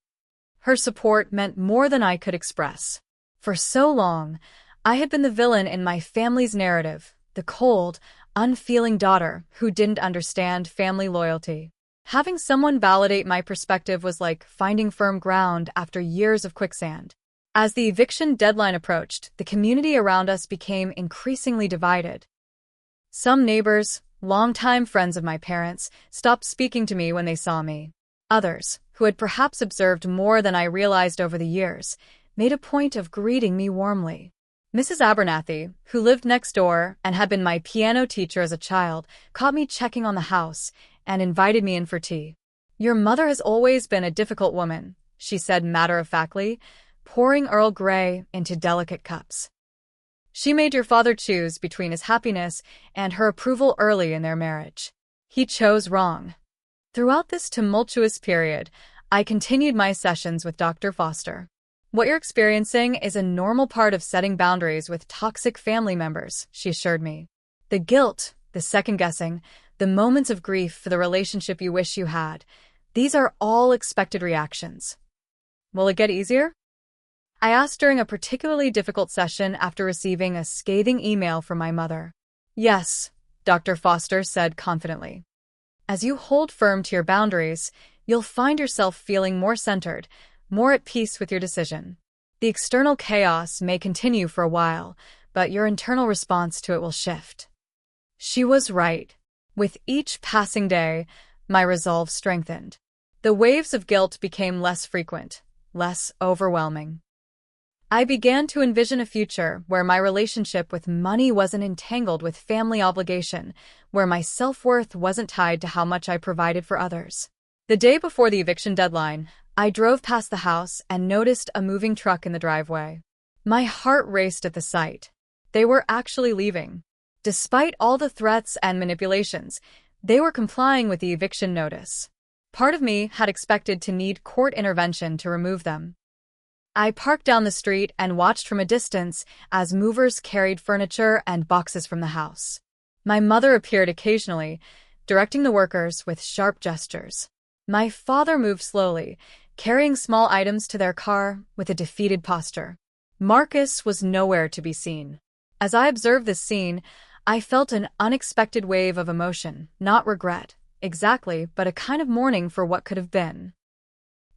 Her support meant more than I could express. For so long, I had been the villain in my family's narrative, the cold, unfeeling daughter who didn't understand family loyalty. Having someone validate my perspective was like finding firm ground after years of quicksand. As the eviction deadline approached, the community around us became increasingly divided. Some neighbors, longtime friends of my parents, stopped speaking to me when they saw me. Others, who had perhaps observed more than I realized over the years, made a point of greeting me warmly. Mrs. Abernathy, who lived next door and had been my piano teacher as a child, caught me checking on the house and invited me in for tea. "Your mother has always been a difficult woman," she said matter-of-factly, pouring Earl Grey into delicate cups. "She made your father choose between his happiness and her approval early in their marriage. He chose wrong." Throughout this tumultuous period, I continued my sessions with Dr. Foster. "What you're experiencing is a normal part of setting boundaries with toxic family members," she assured me. "The guilt, the second-guessing, the moments of grief for the relationship you wish you had, these are all expected reactions." "Will it get easier?" I asked during a particularly difficult session after receiving a scathing email from my mother. "Yes," Dr. Foster said confidently. "As you hold firm to your boundaries, you'll find yourself feeling more centered, more at peace with your decision. The external chaos may continue for a while, but your internal response to it will shift." She was right. With each passing day, my resolve strengthened. The waves of guilt became less frequent, less overwhelming. I began to envision a future where my relationship with money wasn't entangled with family obligation, where my self-worth wasn't tied to how much I provided for others. The day before the eviction deadline, I drove past the house and noticed a moving truck in the driveway. My heart raced at the sight. They were actually leaving. Despite all the threats and manipulations, they were complying with the eviction notice. Part of me had expected to need court intervention to remove them. I parked down the street and watched from a distance as movers carried furniture and boxes from the house. My mother appeared occasionally, directing the workers with sharp gestures. My father moved slowly, carrying small items to their car with a defeated posture. Marcus was nowhere to be seen. As I observed this scene, I felt an unexpected wave of emotion, not regret, exactly, but a kind of mourning for what could have been.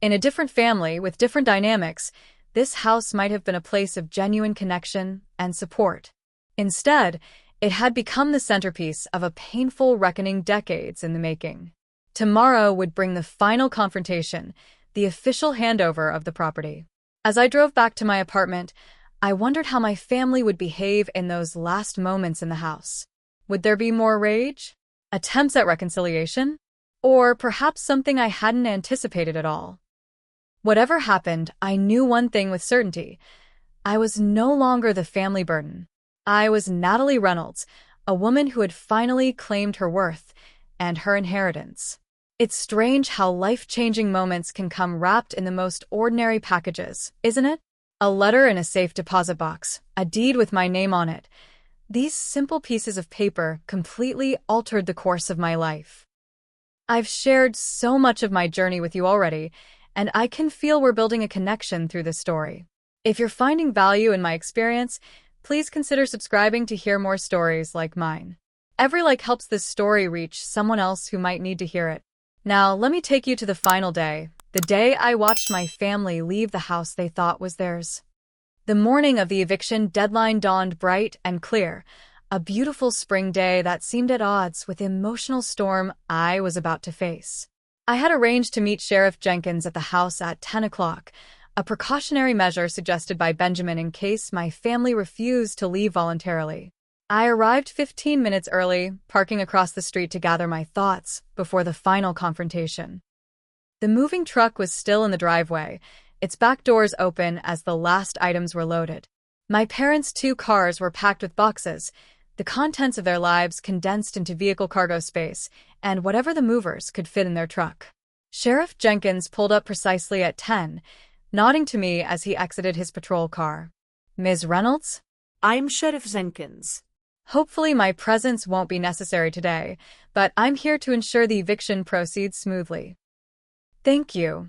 In a different family with different dynamics, this house might have been a place of genuine connection and support. Instead, it had become the centerpiece of a painful reckoning decades in the making. Tomorrow would bring the final confrontation, the official handover of the property. As I drove back to my apartment, I wondered how my family would behave in those last moments in the house. Would there be more rage? Attempts at reconciliation? Or perhaps something I hadn't anticipated at all? Whatever happened, I knew one thing with certainty. I was no longer the family burden. I was Natalie Reynolds, a woman who had finally claimed her worth and her inheritance. It's strange how life-changing moments can come wrapped in the most ordinary packages, isn't it? A letter in a safe deposit box, a deed with my name on it. These simple pieces of paper completely altered the course of my life. I've shared so much of my journey with you already, and I can feel we're building a connection through this story. If you're finding value in my experience, please consider subscribing to hear more stories like mine. Every like helps this story reach someone else who might need to hear it. Now, let me take you to the final day, the day I watched my family leave the house they thought was theirs. The morning of the eviction deadline dawned bright and clear, a beautiful spring day that seemed at odds with the emotional storm I was about to face. I had arranged to meet Sheriff Jenkins at the house at 10 o'clock, a precautionary measure suggested by Benjamin in case my family refused to leave voluntarily. I arrived 15 minutes early, parking across the street to gather my thoughts before the final confrontation. The moving truck was still in the driveway, its back doors open as the last items were loaded. My parents' 2 cars were packed with boxes, the contents of their lives condensed into vehicle cargo space, and whatever the movers could fit in their truck. Sheriff Jenkins pulled up precisely at 10, nodding to me as he exited his patrol car. Ms. Reynolds? I'm Sheriff Jenkins. Hopefully my presence won't be necessary today, but I'm here to ensure the eviction proceeds smoothly. Thank you,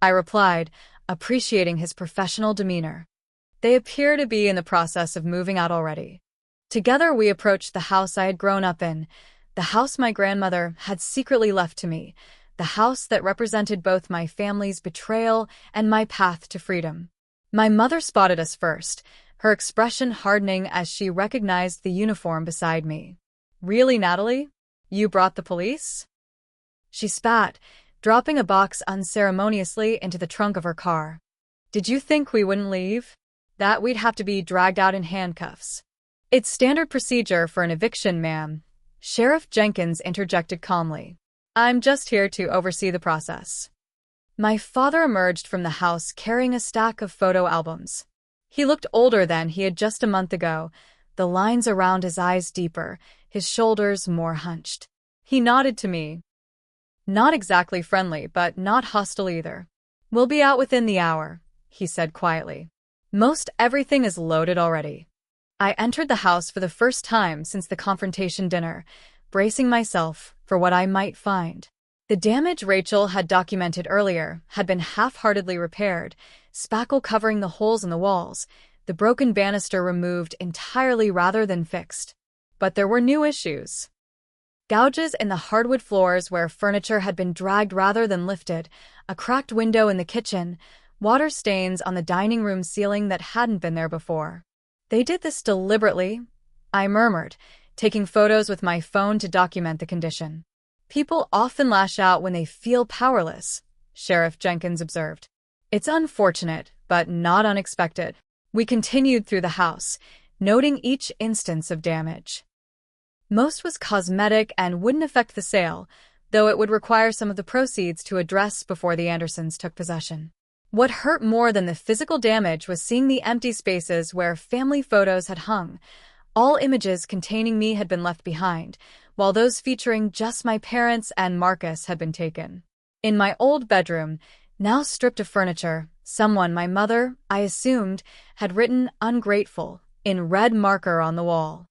I replied, appreciating his professional demeanor. They appear to be in the process of moving out already. Together we approached the house I had grown up in, the house my grandmother had secretly left to me, the house that represented both my family's betrayal and my path to freedom. My mother spotted us first, her expression hardening as she recognized the uniform beside me. Really, Natalie? You brought the police? She spat, dropping a box unceremoniously into the trunk of her car. Did you think we wouldn't leave? That we'd have to be dragged out in handcuffs. It's standard procedure for an eviction, ma'am. Sheriff Jenkins interjected calmly. I'm just here to oversee the process. My father emerged from the house carrying a stack of photo albums. He looked older than he had just a month ago, the lines around his eyes deeper, his shoulders more hunched. He nodded to me. Not exactly friendly, but not hostile either. We'll be out within the hour, he said quietly. Most everything is loaded already. I entered the house for the first time since the confrontation dinner, bracing myself for what I might find. The damage Rachel had documented earlier had been half-heartedly repaired, spackle covering the holes in the walls, the broken banister removed entirely rather than fixed. But there were new issues. Gouges in the hardwood floors where furniture had been dragged rather than lifted, a cracked window in the kitchen, water stains on the dining room ceiling that hadn't been there before. They did this deliberately, I murmured, taking photos with my phone to document the condition. People often lash out when they feel powerless, Sheriff Jenkins observed. It's unfortunate, but not unexpected. We continued through the house, noting each instance of damage. Most was cosmetic and wouldn't affect the sale, though it would require some of the proceeds to address before the Andersons took possession. What hurt more than the physical damage was seeing the empty spaces where family photos had hung. All images containing me had been left behind, while those featuring just my parents and Marcus had been taken. In my old bedroom, now stripped of furniture, someone, my mother, I assumed, had written "ungrateful" in red marker on the wall.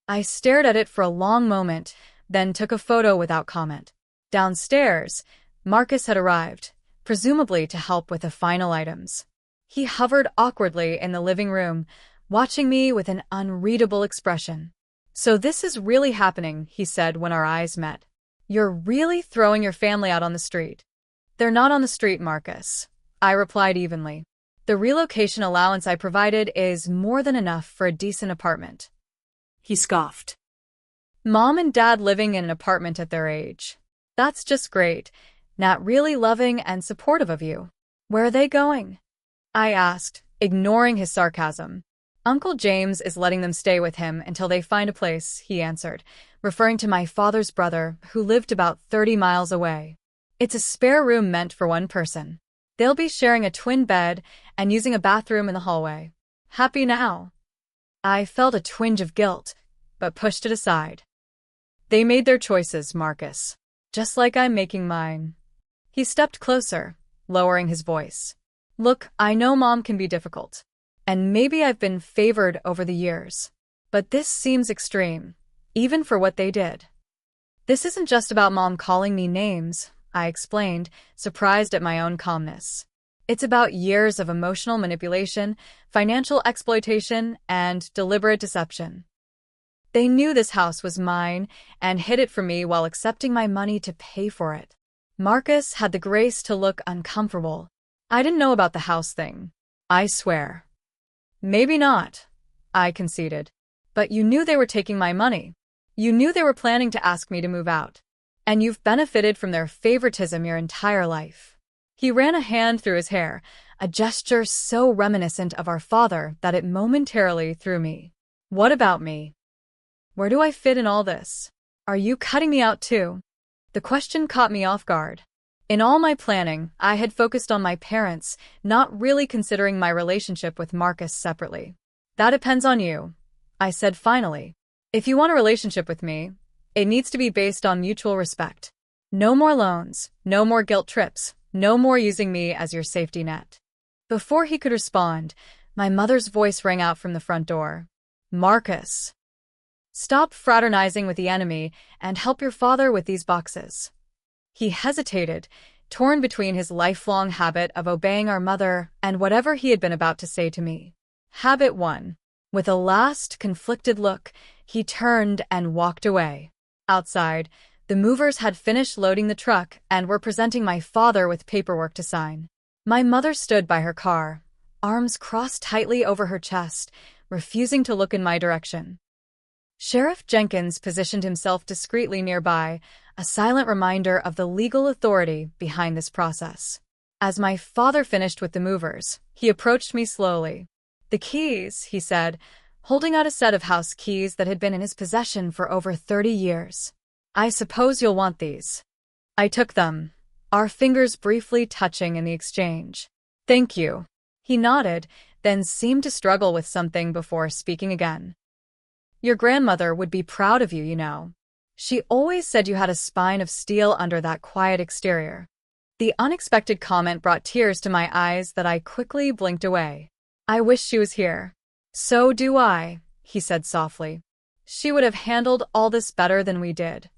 I stared at it for a long moment, then took a photo without comment. Downstairs, Marcus had arrived, presumably to help with the final items. He hovered awkwardly in the living room, watching me with an unreadable expression. So this is really happening, he said when our eyes met. You're really throwing your family out on the street. They're not on the street, Marcus, I replied evenly. The relocation allowance I provided is more than enough for a decent apartment. He scoffed. Mom and Dad living in an apartment at their age. That's just great. Nat really loving and supportive of you. Where are they going? I asked, ignoring his sarcasm. Uncle James is letting them stay with him until they find a place, he answered, referring to my father's brother, who lived about 30 miles away. It's a spare room meant for one person. They'll be sharing a twin bed and using a bathroom in the hallway. Happy now? I felt a twinge of guilt, but pushed it aside. They made their choices, Marcus. Just like I'm making mine. He stepped closer, lowering his voice. Look, I know Mom can be difficult. And maybe I've been favored over the years. But this seems extreme, even for what they did. This isn't just about Mom calling me names, I explained, surprised at my own calmness. It's about years of emotional manipulation, financial exploitation, and deliberate deception. They knew this house was mine and hid it from me while accepting my money to pay for it. Marcus had the grace to look uncomfortable. I didn't know about the house thing. I swear. Maybe not, I conceded. But you knew they were taking my money. You knew they were planning to ask me to move out. And you've benefited from their favoritism your entire life. He ran a hand through his hair, a gesture so reminiscent of our father that it momentarily threw me. What about me? Where do I fit in all this? Are you cutting me out too? The question caught me off guard. In all my planning, I had focused on my parents, not really considering my relationship with Marcus separately. That depends on you, I said finally. If you want a relationship with me, it needs to be based on mutual respect. No more loans, no more guilt trips, no more using me as your safety net. Before he could respond, my mother's voice rang out from the front door. Marcus, stop fraternizing with the enemy and help your father with these boxes. He hesitated, torn between his lifelong habit of obeying our mother and whatever he had been about to say to me. Habit 1. With a last, conflicted look, he turned and walked away. Outside, the movers had finished loading the truck and were presenting my father with paperwork to sign. My mother stood by her car, arms crossed tightly over her chest, refusing to look in my direction. Sheriff Jenkins positioned himself discreetly nearby, a silent reminder of the legal authority behind this process. As my father finished with the movers, he approached me slowly. The keys, he said, holding out a set of house keys that had been in his possession for over 30 years. I suppose you'll want these. I took them, our fingers briefly touching in the exchange. Thank you. He nodded, then seemed to struggle with something before speaking again. Your grandmother would be proud of you, you know. She always said you had a spine of steel under that quiet exterior. The unexpected comment brought tears to my eyes that I quickly blinked away. I wish she was here. So do I, he said softly. She would have handled all this better than we did.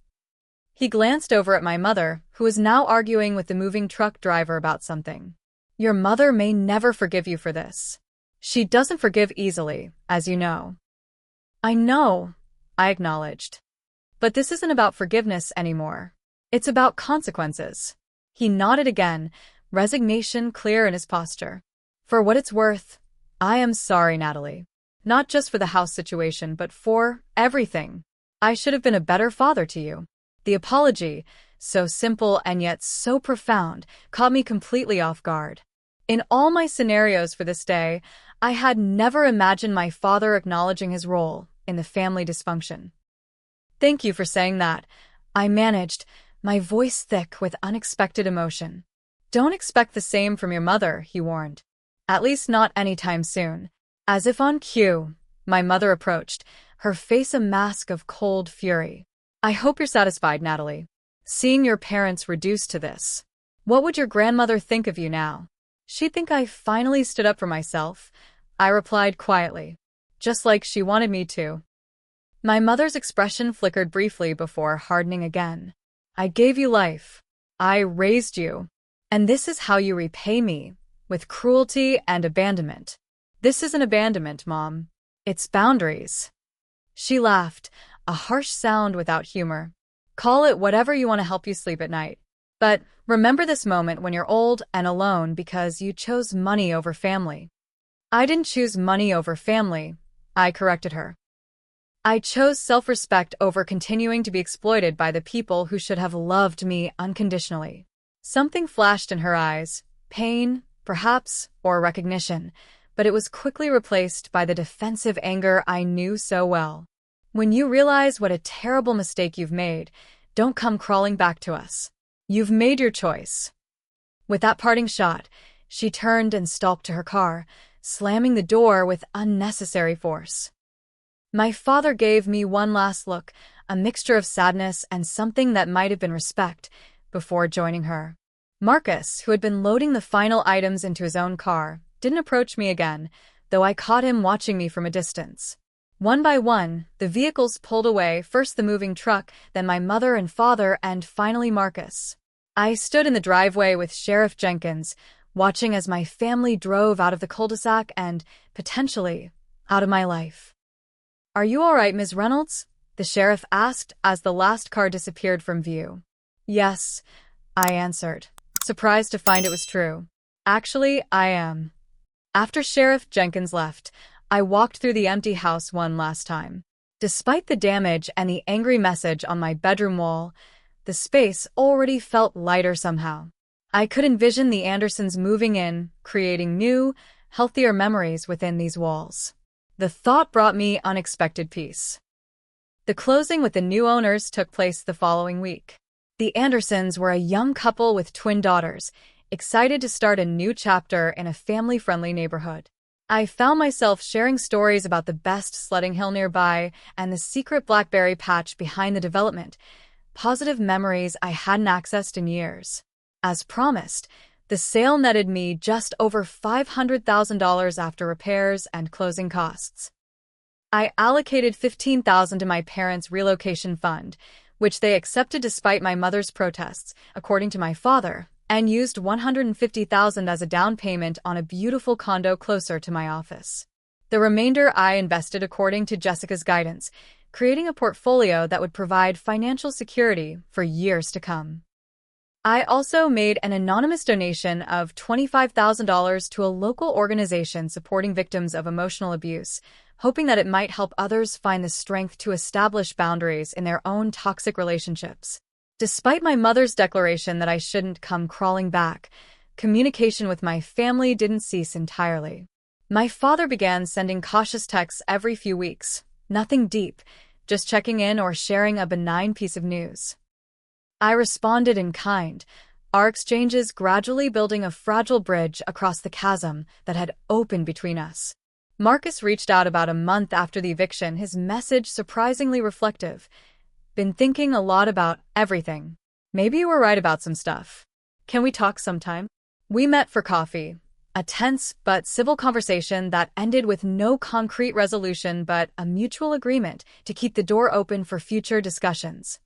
He glanced over at my mother, who was now arguing with the moving truck driver about something. Your mother may never forgive you for this. She doesn't forgive easily, as you know. I know, I acknowledged. But this isn't about forgiveness anymore. It's about consequences. He nodded again, resignation clear in his posture. For what it's worth, I am sorry, Natalie. Not just for the house situation, but for everything. I should have been a better father to you. The apology, so simple and yet so profound, caught me completely off guard. In all my scenarios for this day, I had never imagined my father acknowledging his role in the family dysfunction. Thank you for saying that, I managed, my voice thick with unexpected emotion. Don't expect the same from your mother, he warned. At least not anytime soon. As if on cue, my mother approached, her face a mask of cold fury. I hope you're satisfied, Natalie. Seeing your parents reduced to this. What would your grandmother think of you now? She'd think I finally stood up for myself, I replied quietly. Just like she wanted me to. My mother's expression flickered briefly before hardening again. I gave you life. I raised you. And this is how you repay me, with cruelty and abandonment. This isn't abandonment, Mom. It's boundaries. She laughed, a harsh sound without humor. Call it whatever you want to help you sleep at night. But remember this moment when you're old and alone because you chose money over family. I didn't choose money over family, I corrected her. I chose self-respect over continuing to be exploited by the people who should have loved me unconditionally. Something flashed in her eyes, pain, perhaps, or recognition, but it was quickly replaced by the defensive anger I knew so well. When you realize what a terrible mistake you've made, don't come crawling back to us. You've made your choice. With that parting shot, she turned and stalked to her car, slamming the door with unnecessary force. My father gave me one last look, a mixture of sadness and something that might have been respect, before joining her. Marcus, who had been loading the final items into his own car, didn't approach me again, though I caught him watching me from a distance. One by one, the vehicles pulled away, first the moving truck, then my mother and father, and finally Marcus. I stood in the driveway with Sheriff Jenkins, watching as my family drove out of the cul-de-sac and, potentially, out of my life. "Are you all right, Ms. Reynolds?" the sheriff asked as the last car disappeared from view. "Yes," I answered, surprised to find it was true. "Actually, I am." After Sheriff Jenkins left, I walked through the empty house one last time. Despite the damage and the angry message on my bedroom wall, the space already felt lighter somehow. I could envision the Andersons moving in, creating new, healthier memories within these walls. The thought brought me unexpected peace. The closing with the new owners took place the following week. The Andersons were a young couple with twin daughters, excited to start a new chapter in a family-friendly neighborhood. I found myself sharing stories about the best sledding hill nearby and the secret blackberry patch behind the development, positive memories I hadn't accessed in years. As promised, the sale netted me just over $500,000 after repairs and closing costs. I allocated $15,000 to my parents' relocation fund, which they accepted despite my mother's protests, according to my father, and used $150,000 as a down payment on a beautiful condo closer to my office. The remainder I invested according to Jessica's guidance, creating a portfolio that would provide financial security for years to come. I also made an anonymous donation of $25,000 to a local organization supporting victims of emotional abuse, hoping that it might help others find the strength to establish boundaries in their own toxic relationships. Despite my mother's declaration that I shouldn't come crawling back, communication with my family didn't cease entirely. My father began sending cautious texts every few weeks, nothing deep, just checking in or sharing a benign piece of news. I responded in kind, our exchanges gradually building a fragile bridge across the chasm that had opened between us. Marcus reached out about a month after the eviction, his message surprisingly reflective. "Been thinking a lot about everything. Maybe you were right about some stuff. Can we talk sometime?" We met for coffee, a tense but civil conversation that ended with no concrete resolution but a mutual agreement to keep the door open for future discussions.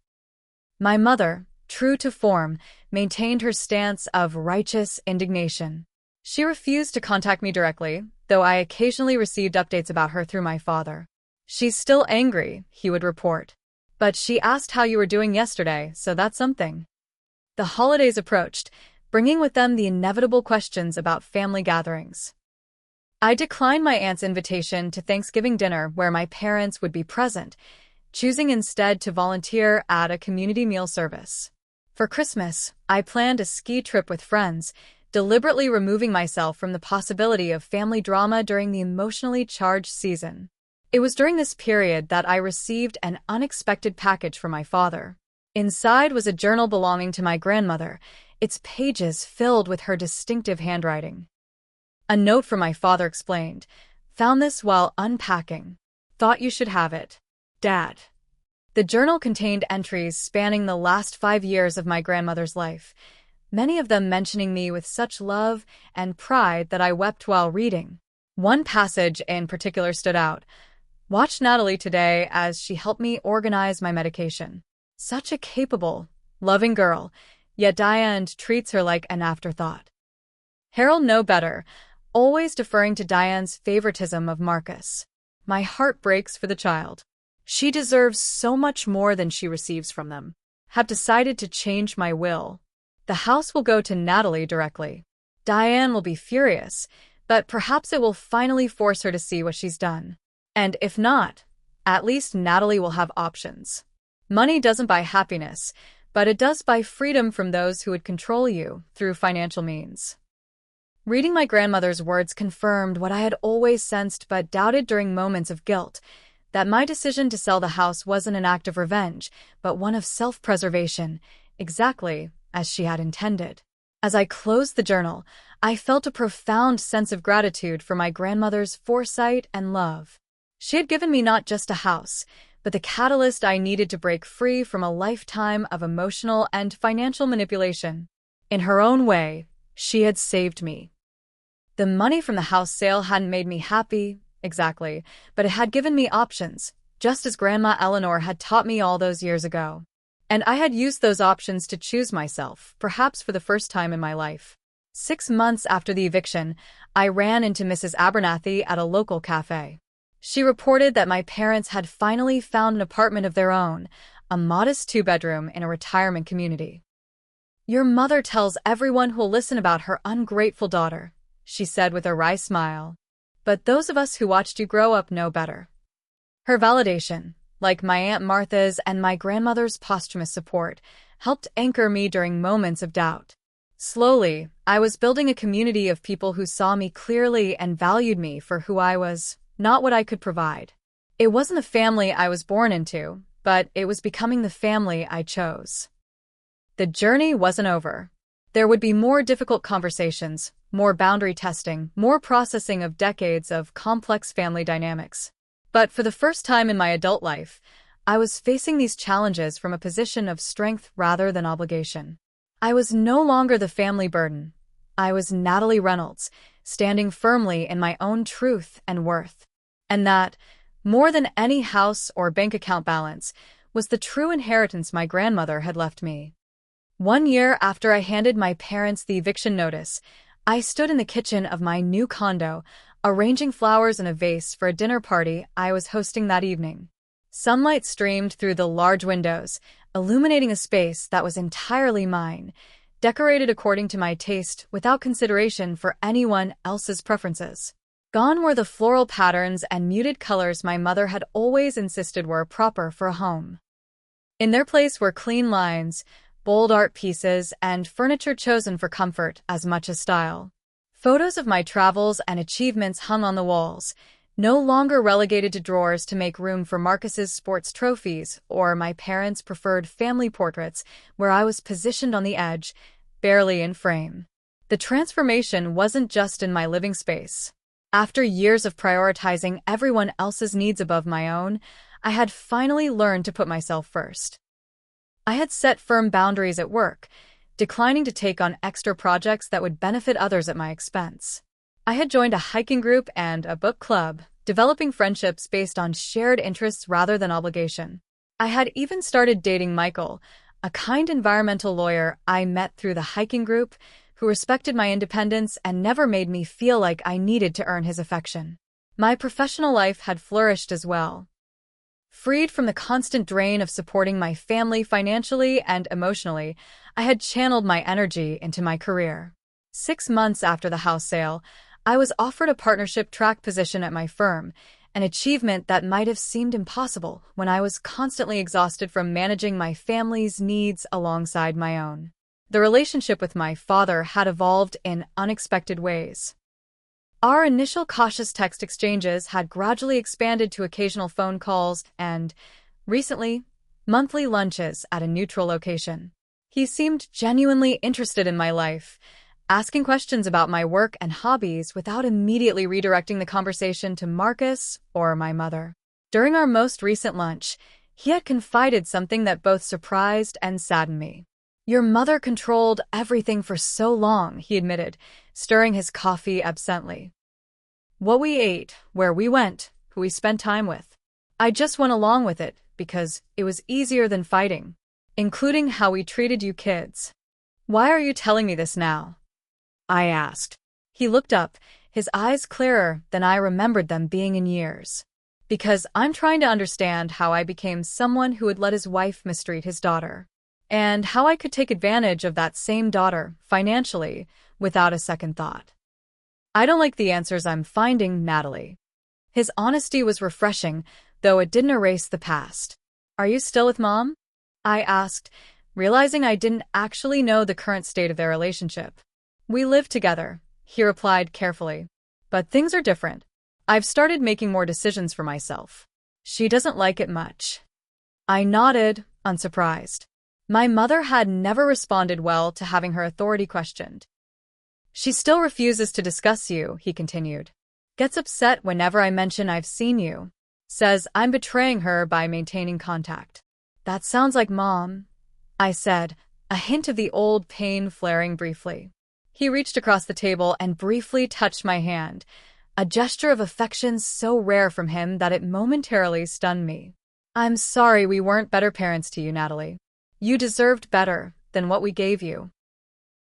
My mother, true to form, maintained her stance of righteous indignation. She refused to contact me directly, though I occasionally received updates about her through my father. "She's still angry," he would report. "But she asked how you were doing yesterday, so that's something." The holidays approached, bringing with them the inevitable questions about family gatherings. I declined my aunt's invitation to Thanksgiving dinner where my parents would be present, choosing instead to volunteer at a community meal service. For Christmas, I planned a ski trip with friends, deliberately removing myself from the possibility of family drama during the emotionally charged season. It was during this period that I received an unexpected package from my father. Inside was a journal belonging to my grandmother, its pages filled with her distinctive handwriting. A note from my father explained, "Found this while unpacking. Thought you should have it. Dad." The journal contained entries spanning the last 5 years of my grandmother's life, many of them mentioning me with such love and pride that I wept while reading. One passage in particular stood out. "Watched Natalie today as she helped me organize my medication. Such a capable, loving girl, yet Diane treats her like an afterthought." Harold knew better, always deferring to Diane's favoritism of Marcus. My heart breaks for the child. She deserves so much more than she receives from them. Have decided to change my will. The house will go to Natalie directly. Diane will be furious, but perhaps it will finally force her to see what she's done. And if not, at least Natalie will have options. Money doesn't buy happiness, but it does buy freedom from those who would control you through financial means. Reading my grandmother's words confirmed what I had always sensed but doubted during moments of guilt, that my decision to sell the house wasn't an act of revenge, but one of self-preservation, exactly as she had intended. As I closed the journal, I felt a profound sense of gratitude for my grandmother's foresight and love. She had given me not just a house, but the catalyst I needed to break free from a lifetime of emotional and financial manipulation. In her own way, she had saved me. The money from the house sale hadn't made me happy, exactly, but it had given me options, just as Grandma Eleanor had taught me all those years ago. And I had used those options to choose myself, perhaps for the first time in my life. 6 months after the eviction, I ran into Mrs. Abernathy at a local cafe. She reported that my parents had finally found an apartment of their own, a modest two-bedroom in a retirement community. "Your mother tells everyone who'll listen about her ungrateful daughter," she said with a wry smile. "But those of us who watched you grow up know better." Her validation, like my Aunt Martha's and my grandmother's posthumous support, helped anchor me during moments of doubt. Slowly, I was building a community of people who saw me clearly and valued me for who I was, not what I could provide. It wasn't the family I was born into, but it was becoming the family I chose. The journey wasn't over. There would be more difficult conversations, more boundary testing, more processing of decades of complex family dynamics. But for the first time in my adult life, I was facing these challenges from a position of strength rather than obligation. I was no longer the family burden. I was Natalie Reynolds, standing firmly in my own truth and worth. And that, more than any house or bank account balance, was the true inheritance my grandmother had left me. 1 year after I handed my parents the eviction notice, I stood in the kitchen of my new condo, arranging flowers in a vase for a dinner party I was hosting that evening. Sunlight streamed through the large windows, illuminating a space that was entirely mine, decorated according to my taste without consideration for anyone else's preferences. Gone were the floral patterns and muted colors my mother had always insisted were proper for a home. In their place were clean lines, bold art pieces, and furniture chosen for comfort as much as style. Photos of my travels and achievements hung on the walls, no longer relegated to drawers to make room for Marcus's sports trophies or my parents' preferred family portraits, where I was positioned on the edge, barely in frame. The transformation wasn't just in my living space. After years of prioritizing everyone else's needs above my own, I had finally learned to put myself first. I had set firm boundaries at work, declining to take on extra projects that would benefit others at my expense. I had joined a hiking group and a book club, developing friendships based on shared interests rather than obligation. I had even started dating Michael, a kind environmental lawyer I met through the hiking group, who respected my independence and never made me feel like I needed to earn his affection. My professional life had flourished as well. Freed from the constant drain of supporting my family financially and emotionally, I had channeled my energy into my career. 6 months after the house sale, I was offered a partnership track position at my firm, an achievement that might have seemed impossible when I was constantly exhausted from managing my family's needs alongside my own. The relationship with my father had evolved in unexpected ways. Our initial cautious text exchanges had gradually expanded to occasional phone calls and, recently, monthly lunches at a neutral location. He seemed genuinely interested in my life, asking questions about my work and hobbies without immediately redirecting the conversation to Marcus or my mother. During our most recent lunch, he had confided something that both surprised and saddened me. "Your mother controlled everything for so long," he admitted, stirring his coffee absently. "What we ate, where we went, who we spent time with. I just went along with it because it was easier than fighting, including how we treated you kids." "Why are you telling me this now?" I asked. He looked up, his eyes clearer than I remembered them being in years. "Because I'm trying to understand how I became someone who would let his wife mistreat his daughter. And how I could take advantage of that same daughter, financially, without a second thought. I don't like the answers I'm finding, Natalie." His honesty was refreshing, though it didn't erase the past. "Are you still with Mom?" I asked, realizing I didn't actually know the current state of their relationship. "We live together," he replied carefully. "But things are different. I've started making more decisions for myself. She doesn't like it much." I nodded, unsurprised. My mother had never responded well to having her authority questioned. "She still refuses to discuss you," he continued. "Gets upset whenever I mention I've seen you. Says I'm betraying her by maintaining contact." "That sounds like Mom," I said, a hint of the old pain flaring briefly. He reached across the table and briefly touched my hand, a gesture of affection so rare from him that it momentarily stunned me. "I'm sorry we weren't better parents to you, Natalie. You deserved better than what we gave you."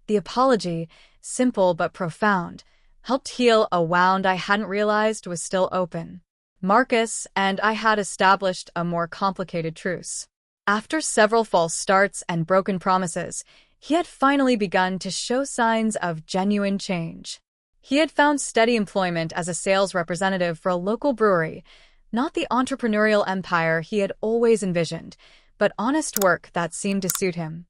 The apology, simple but profound, helped heal a wound I hadn't realized was still open. Marcus and I had established a more complicated truce. After several false starts and broken promises, he had finally begun to show signs of genuine change. He had found steady employment as a sales representative for a local brewery, not the entrepreneurial empire he had always envisioned, but honest work that seemed to suit him.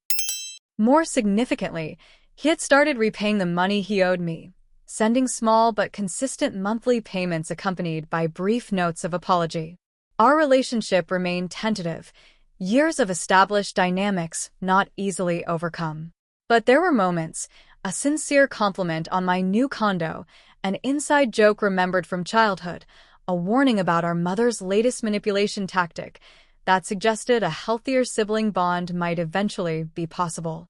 More significantly, he had started repaying the money he owed me, sending small but consistent monthly payments accompanied by brief notes of apology. Our relationship remained tentative, years of established dynamics not easily overcome. But there were moments, a sincere compliment on my new condo, an inside joke remembered from childhood, a warning about our mother's latest manipulation tactic that suggested a healthier sibling bond might eventually be possible.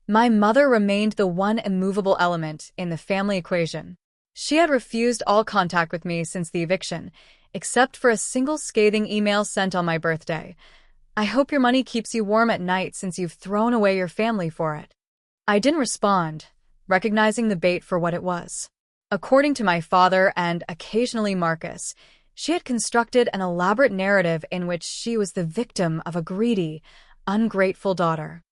My mother remained the one immovable element in the family equation. She had refused all contact with me since the eviction, except for a single scathing email sent on my birthday. "I hope your money keeps you warm at night since you've thrown away your family for it." I didn't respond, recognizing the bait for what it was. According to my father and occasionally Marcus, she had constructed an elaborate narrative in which she was the victim of a greedy, ungrateful daughter.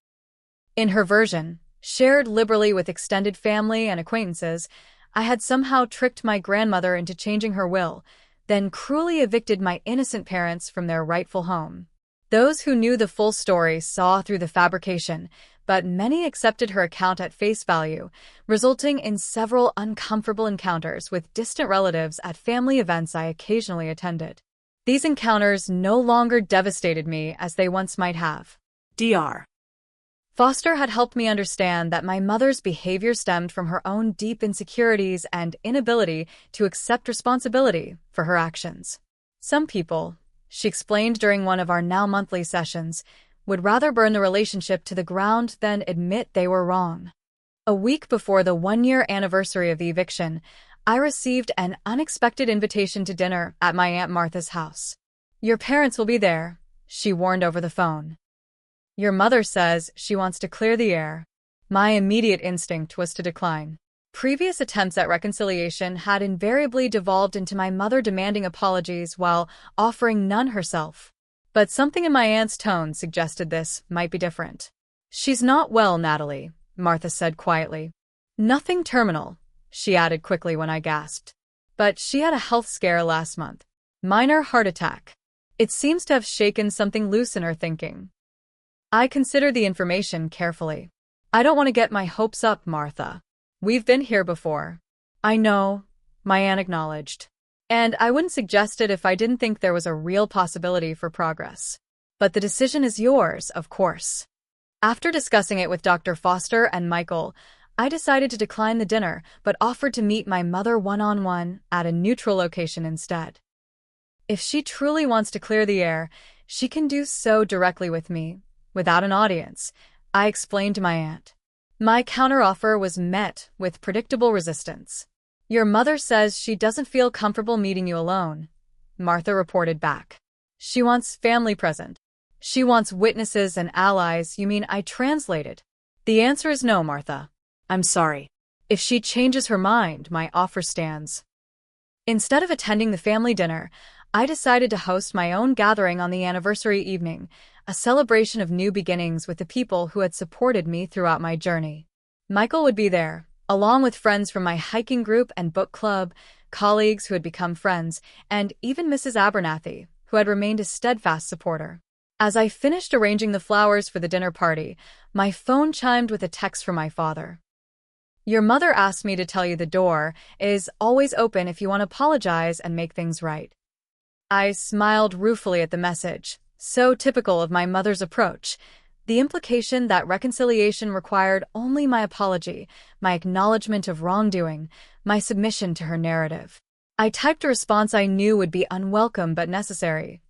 In her version, shared liberally with extended family and acquaintances, I had somehow tricked my grandmother into changing her will, then cruelly evicted my innocent parents from their rightful home. Those who knew the full story saw through the fabrication, but many accepted her account at face value, resulting in several uncomfortable encounters with distant relatives at family events I occasionally attended. These encounters no longer devastated me as they once might have. Dr. Foster had helped me understand that my mother's behavior stemmed from her own deep insecurities and inability to accept responsibility for her actions. Some people, she explained during one of our now monthly sessions, would rather burn the relationship to the ground than admit they were wrong. A week before the one-year anniversary of the eviction, I received an unexpected invitation to dinner at my Aunt Martha's house. "Your parents will be there," she warned over the phone. "Your mother says she wants to clear the air." My immediate instinct was to decline. Previous attempts at reconciliation had invariably devolved into my mother demanding apologies while offering none herself. But something in my aunt's tone suggested this might be different. "She's not well, Natalie," Martha said quietly. "Nothing terminal," she added quickly when I gasped. "But she had a health scare last month. Minor heart attack. It seems to have shaken something loose in her thinking." I considered the information carefully. "I don't want to get my hopes up, Martha. We've been here before." "I know," my aunt acknowledged. "And I wouldn't suggest it if I didn't think there was a real possibility for progress. But the decision is yours, of course." After discussing it with Dr. Foster and Michael, I decided to decline the dinner but offered to meet my mother one-on-one at a neutral location instead. If she truly wants to clear the air, she can do so directly with me, without an audience, I explained to my aunt. My counteroffer was met with predictable resistance. "Your mother says she doesn't feel comfortable meeting you alone," Martha reported back. "She wants family present. She wants witnesses and allies." "You mean?" I translated. "The answer is no, Martha. I'm sorry. If she changes her mind, my offer stands." Instead of attending the family dinner, I decided to host my own gathering on the anniversary evening, a celebration of new beginnings with the people who had supported me throughout my journey. Michael would be there, along with friends from my hiking group and book club, colleagues who had become friends, and even Mrs. Abernathy, who had remained a steadfast supporter. As I finished arranging the flowers for the dinner party, my phone chimed with a text from my father. "Your mother asked me to tell you the door is always open if you want to apologize and make things right." I smiled ruefully at the message, so typical of my mother's approach, the implication that reconciliation required only my apology, my acknowledgement of wrongdoing, my submission to her narrative. I typed a response I knew would be unwelcome but necessary.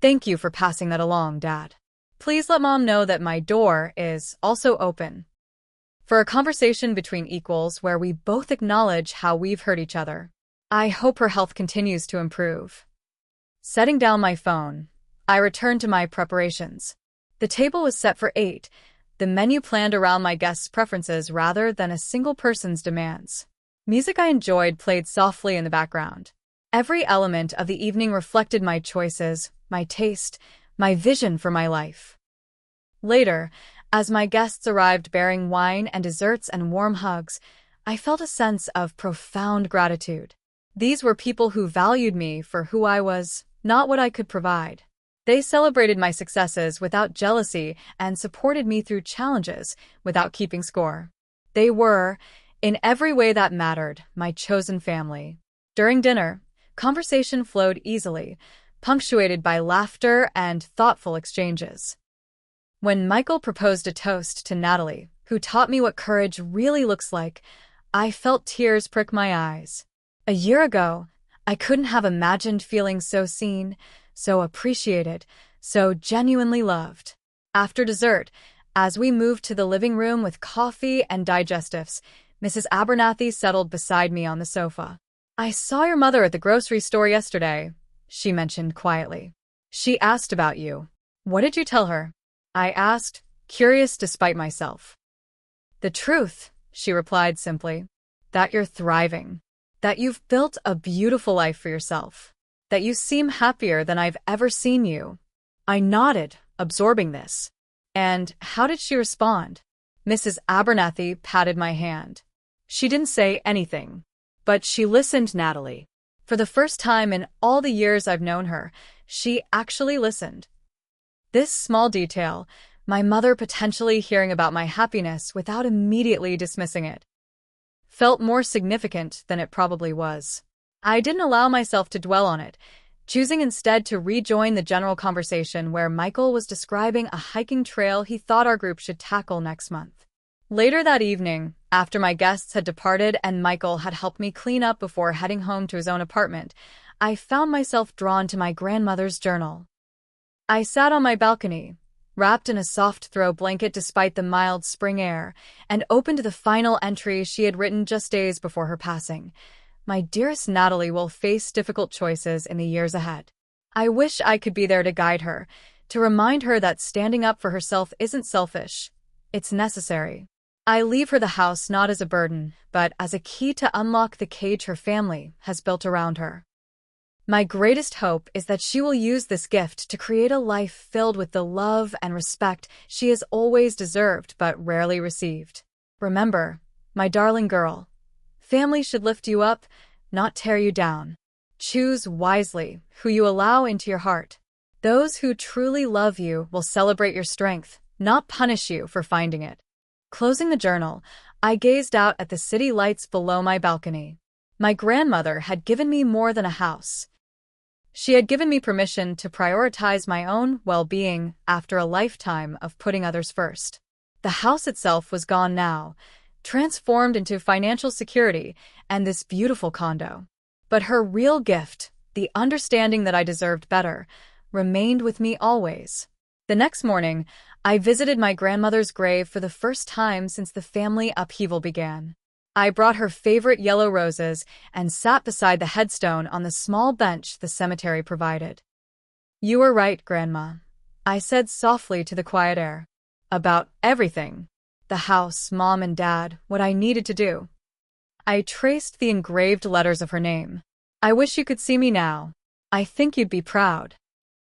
"Thank you for passing that along, Dad. Please let Mom know that my door is also open for a conversation between equals where we both acknowledge how we've hurt each other." I hope her health continues to improve. Setting down my phone, I returned to my preparations. The table was set for 8, the menu planned around my guests' preferences rather than a single person's demands. Music I enjoyed played softly in the background. Every element of the evening reflected my choices, my taste, my vision for my life. Later, as my guests arrived bearing wine and desserts and warm hugs, I felt a sense of profound gratitude. These were people who valued me for who I was, not what I could provide. They celebrated my successes without jealousy and supported me through challenges without keeping score. They were, in every way that mattered, my chosen family. During dinner, conversation flowed easily, punctuated by laughter and thoughtful exchanges. When Michael proposed a toast to Natalie, who taught me what courage really looks like, I felt tears prick my eyes. A year ago, I couldn't have imagined feeling so seen, so appreciated, so genuinely loved. After dessert, as we moved to the living room with coffee and digestives, Mrs. Abernathy settled beside me on the sofa. "I saw your mother at the grocery store yesterday," she mentioned quietly. "She asked about you. What did you tell her?" I asked, curious despite myself. "The truth," she replied simply. "That you're thriving. That you've built a beautiful life for yourself. That you seem happier than I've ever seen you." I nodded, absorbing this. "And how did she respond?" Mrs. Abernathy patted my hand. "She didn't say anything. But she listened, Natalie. For the first time in all the years I've known her, she actually listened." This small detail, my mother potentially hearing about my happiness without immediately dismissing it, felt more significant than it probably was. I didn't allow myself to dwell on it, choosing instead to rejoin the general conversation where Michael was describing a hiking trail he thought our group should tackle next month. Later that evening, after my guests had departed and Michael had helped me clean up before heading home to his own apartment, I found myself drawn to my grandmother's journal. I sat on my balcony, wrapped in a soft throw blanket despite the mild spring air, and opened the final entry she had written just days before her passing. "My dearest Natalie will face difficult choices in the years ahead. I wish I could be there to guide her, to remind her that standing up for herself isn't selfish. It's necessary. I leave her the house not as a burden, but as a key to unlock the cage her family has built around her. My greatest hope is that she will use this gift to create a life filled with the love and respect she has always deserved but rarely received. Remember, my darling girl, family should lift you up, not tear you down. Choose wisely who you allow into your heart. Those who truly love you will celebrate your strength, not punish you for finding it." Closing the journal, I gazed out at the city lights below my balcony. My grandmother had given me more than a house. She had given me permission to prioritize my own well-being after a lifetime of putting others first. The house itself was gone now, transformed into financial security and this beautiful condo. But her real gift, the understanding that I deserved better, remained with me always. The next morning, I visited my grandmother's grave for the first time since the family upheaval began. I brought her favorite yellow roses and sat beside the headstone on the small bench the cemetery provided. "You were right, Grandma," I said softly to the quiet air. "About everything. The house, Mom and Dad, what I needed to do." I traced the engraved letters of her name. "I wish you could see me now. I think you'd be proud."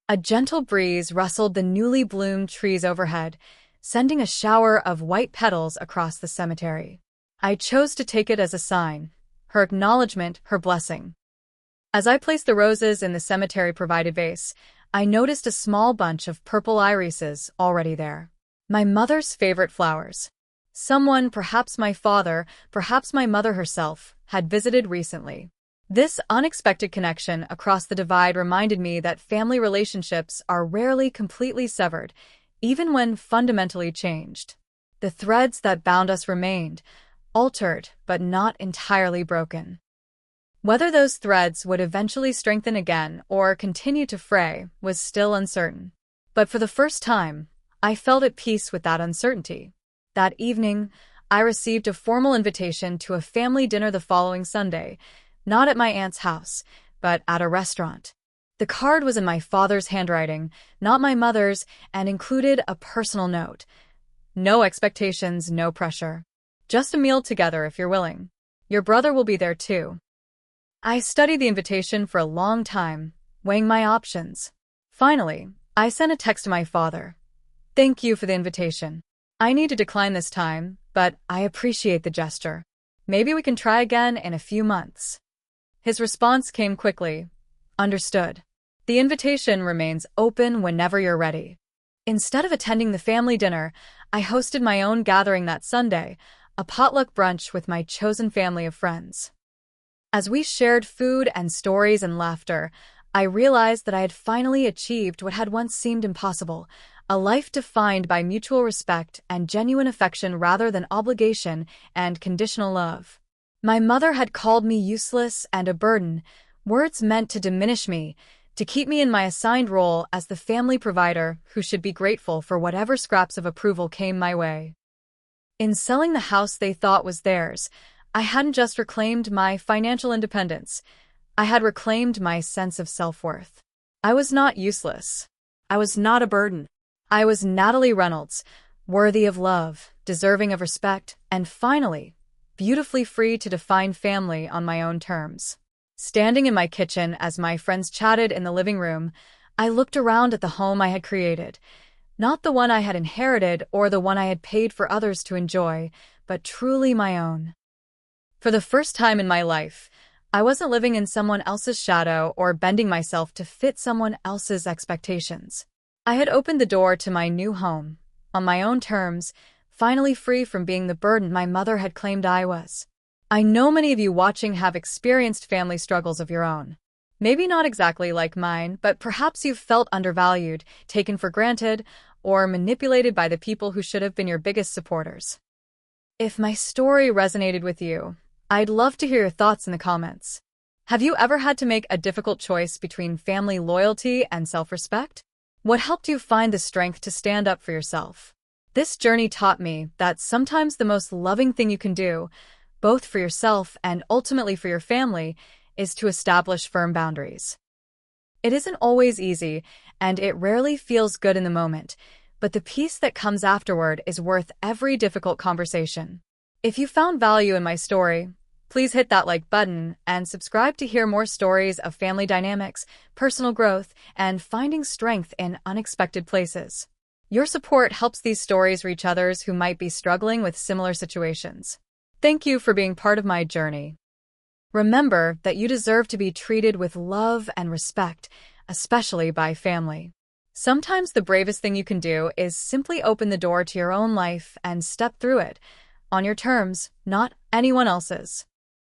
A gentle breeze rustled the newly bloomed trees overhead, sending a shower of white petals across the cemetery. I chose to take it as a sign, her acknowledgement, her blessing. As I placed the roses in the cemetery-provided vase, I noticed a small bunch of purple irises already there. My mother's favorite flowers. Someone, perhaps my father, perhaps my mother herself, had visited recently. This unexpected connection across the divide reminded me that family relationships are rarely completely severed, even when fundamentally changed. The threads that bound us remained, altered but not entirely broken. Whether those threads would eventually strengthen again or continue to fray was still uncertain. But for the first time, I felt at peace with that uncertainty. That evening, I received a formal invitation to a family dinner the following Sunday, Not at my aunt's house, but at a restaurant. The card was in my father's handwriting, not my mother's, and included a personal note. No expectations, no pressure. Just a meal together if you're willing. Your brother will be there too. I studied the invitation for a long time, weighing my options. Finally, I sent a text to my father. Thank you for the invitation. I need to decline this time, but I appreciate the gesture. Maybe we can try again in a few months. His response came quickly. Understood. The invitation remains open whenever you're ready. Instead of attending the family dinner, I hosted my own gathering that Sunday, a potluck brunch with my chosen family of friends. As we shared food and stories and laughter, I realized that I had finally achieved what had once seemed impossible, a life defined by mutual respect and genuine affection rather than obligation and conditional love. My mother had called me useless and a burden, words meant to diminish me, to keep me in my assigned role as the family provider who should be grateful for whatever scraps of approval came my way. In selling the house they thought was theirs, I hadn't just reclaimed my financial independence, I had reclaimed my sense of self-worth. I was not useless. I was not a burden. I was Natalie Reynolds, worthy of love, deserving of respect, and finally, beautifully free to define family on my own terms. Standing in my kitchen as my friends chatted in the living room, I looked around at the home I had created. Not the one I had inherited or the one I had paid for others to enjoy, but truly my own. For the first time in my life, I wasn't living in someone else's shadow or bending myself to fit someone else's expectations. I had opened the door to my new home, on my own terms, finally free from being the burden my mother had claimed I was. I know many of you watching have experienced family struggles of your own. Maybe not exactly like mine, but perhaps you've felt undervalued, taken for granted, or manipulated by the people who should have been your biggest supporters. If my story resonated with you, I'd love to hear your thoughts in the comments. Have you ever had to make a difficult choice between family loyalty and self-respect? What helped you find the strength to stand up for yourself? This journey taught me that sometimes the most loving thing you can do, both for yourself and ultimately for your family, is to establish firm boundaries. It isn't always easy, and it rarely feels good in the moment, but the peace that comes afterward is worth every difficult conversation. If you found value in my story, please hit that like button and subscribe to hear more stories of family dynamics, personal growth, and finding strength in unexpected places. Your support helps these stories reach others who might be struggling with similar situations. Thank you for being part of my journey. Remember that you deserve to be treated with love and respect, especially by family. Sometimes the bravest thing you can do is simply open the door to your own life and step through it, on your terms, not anyone else's.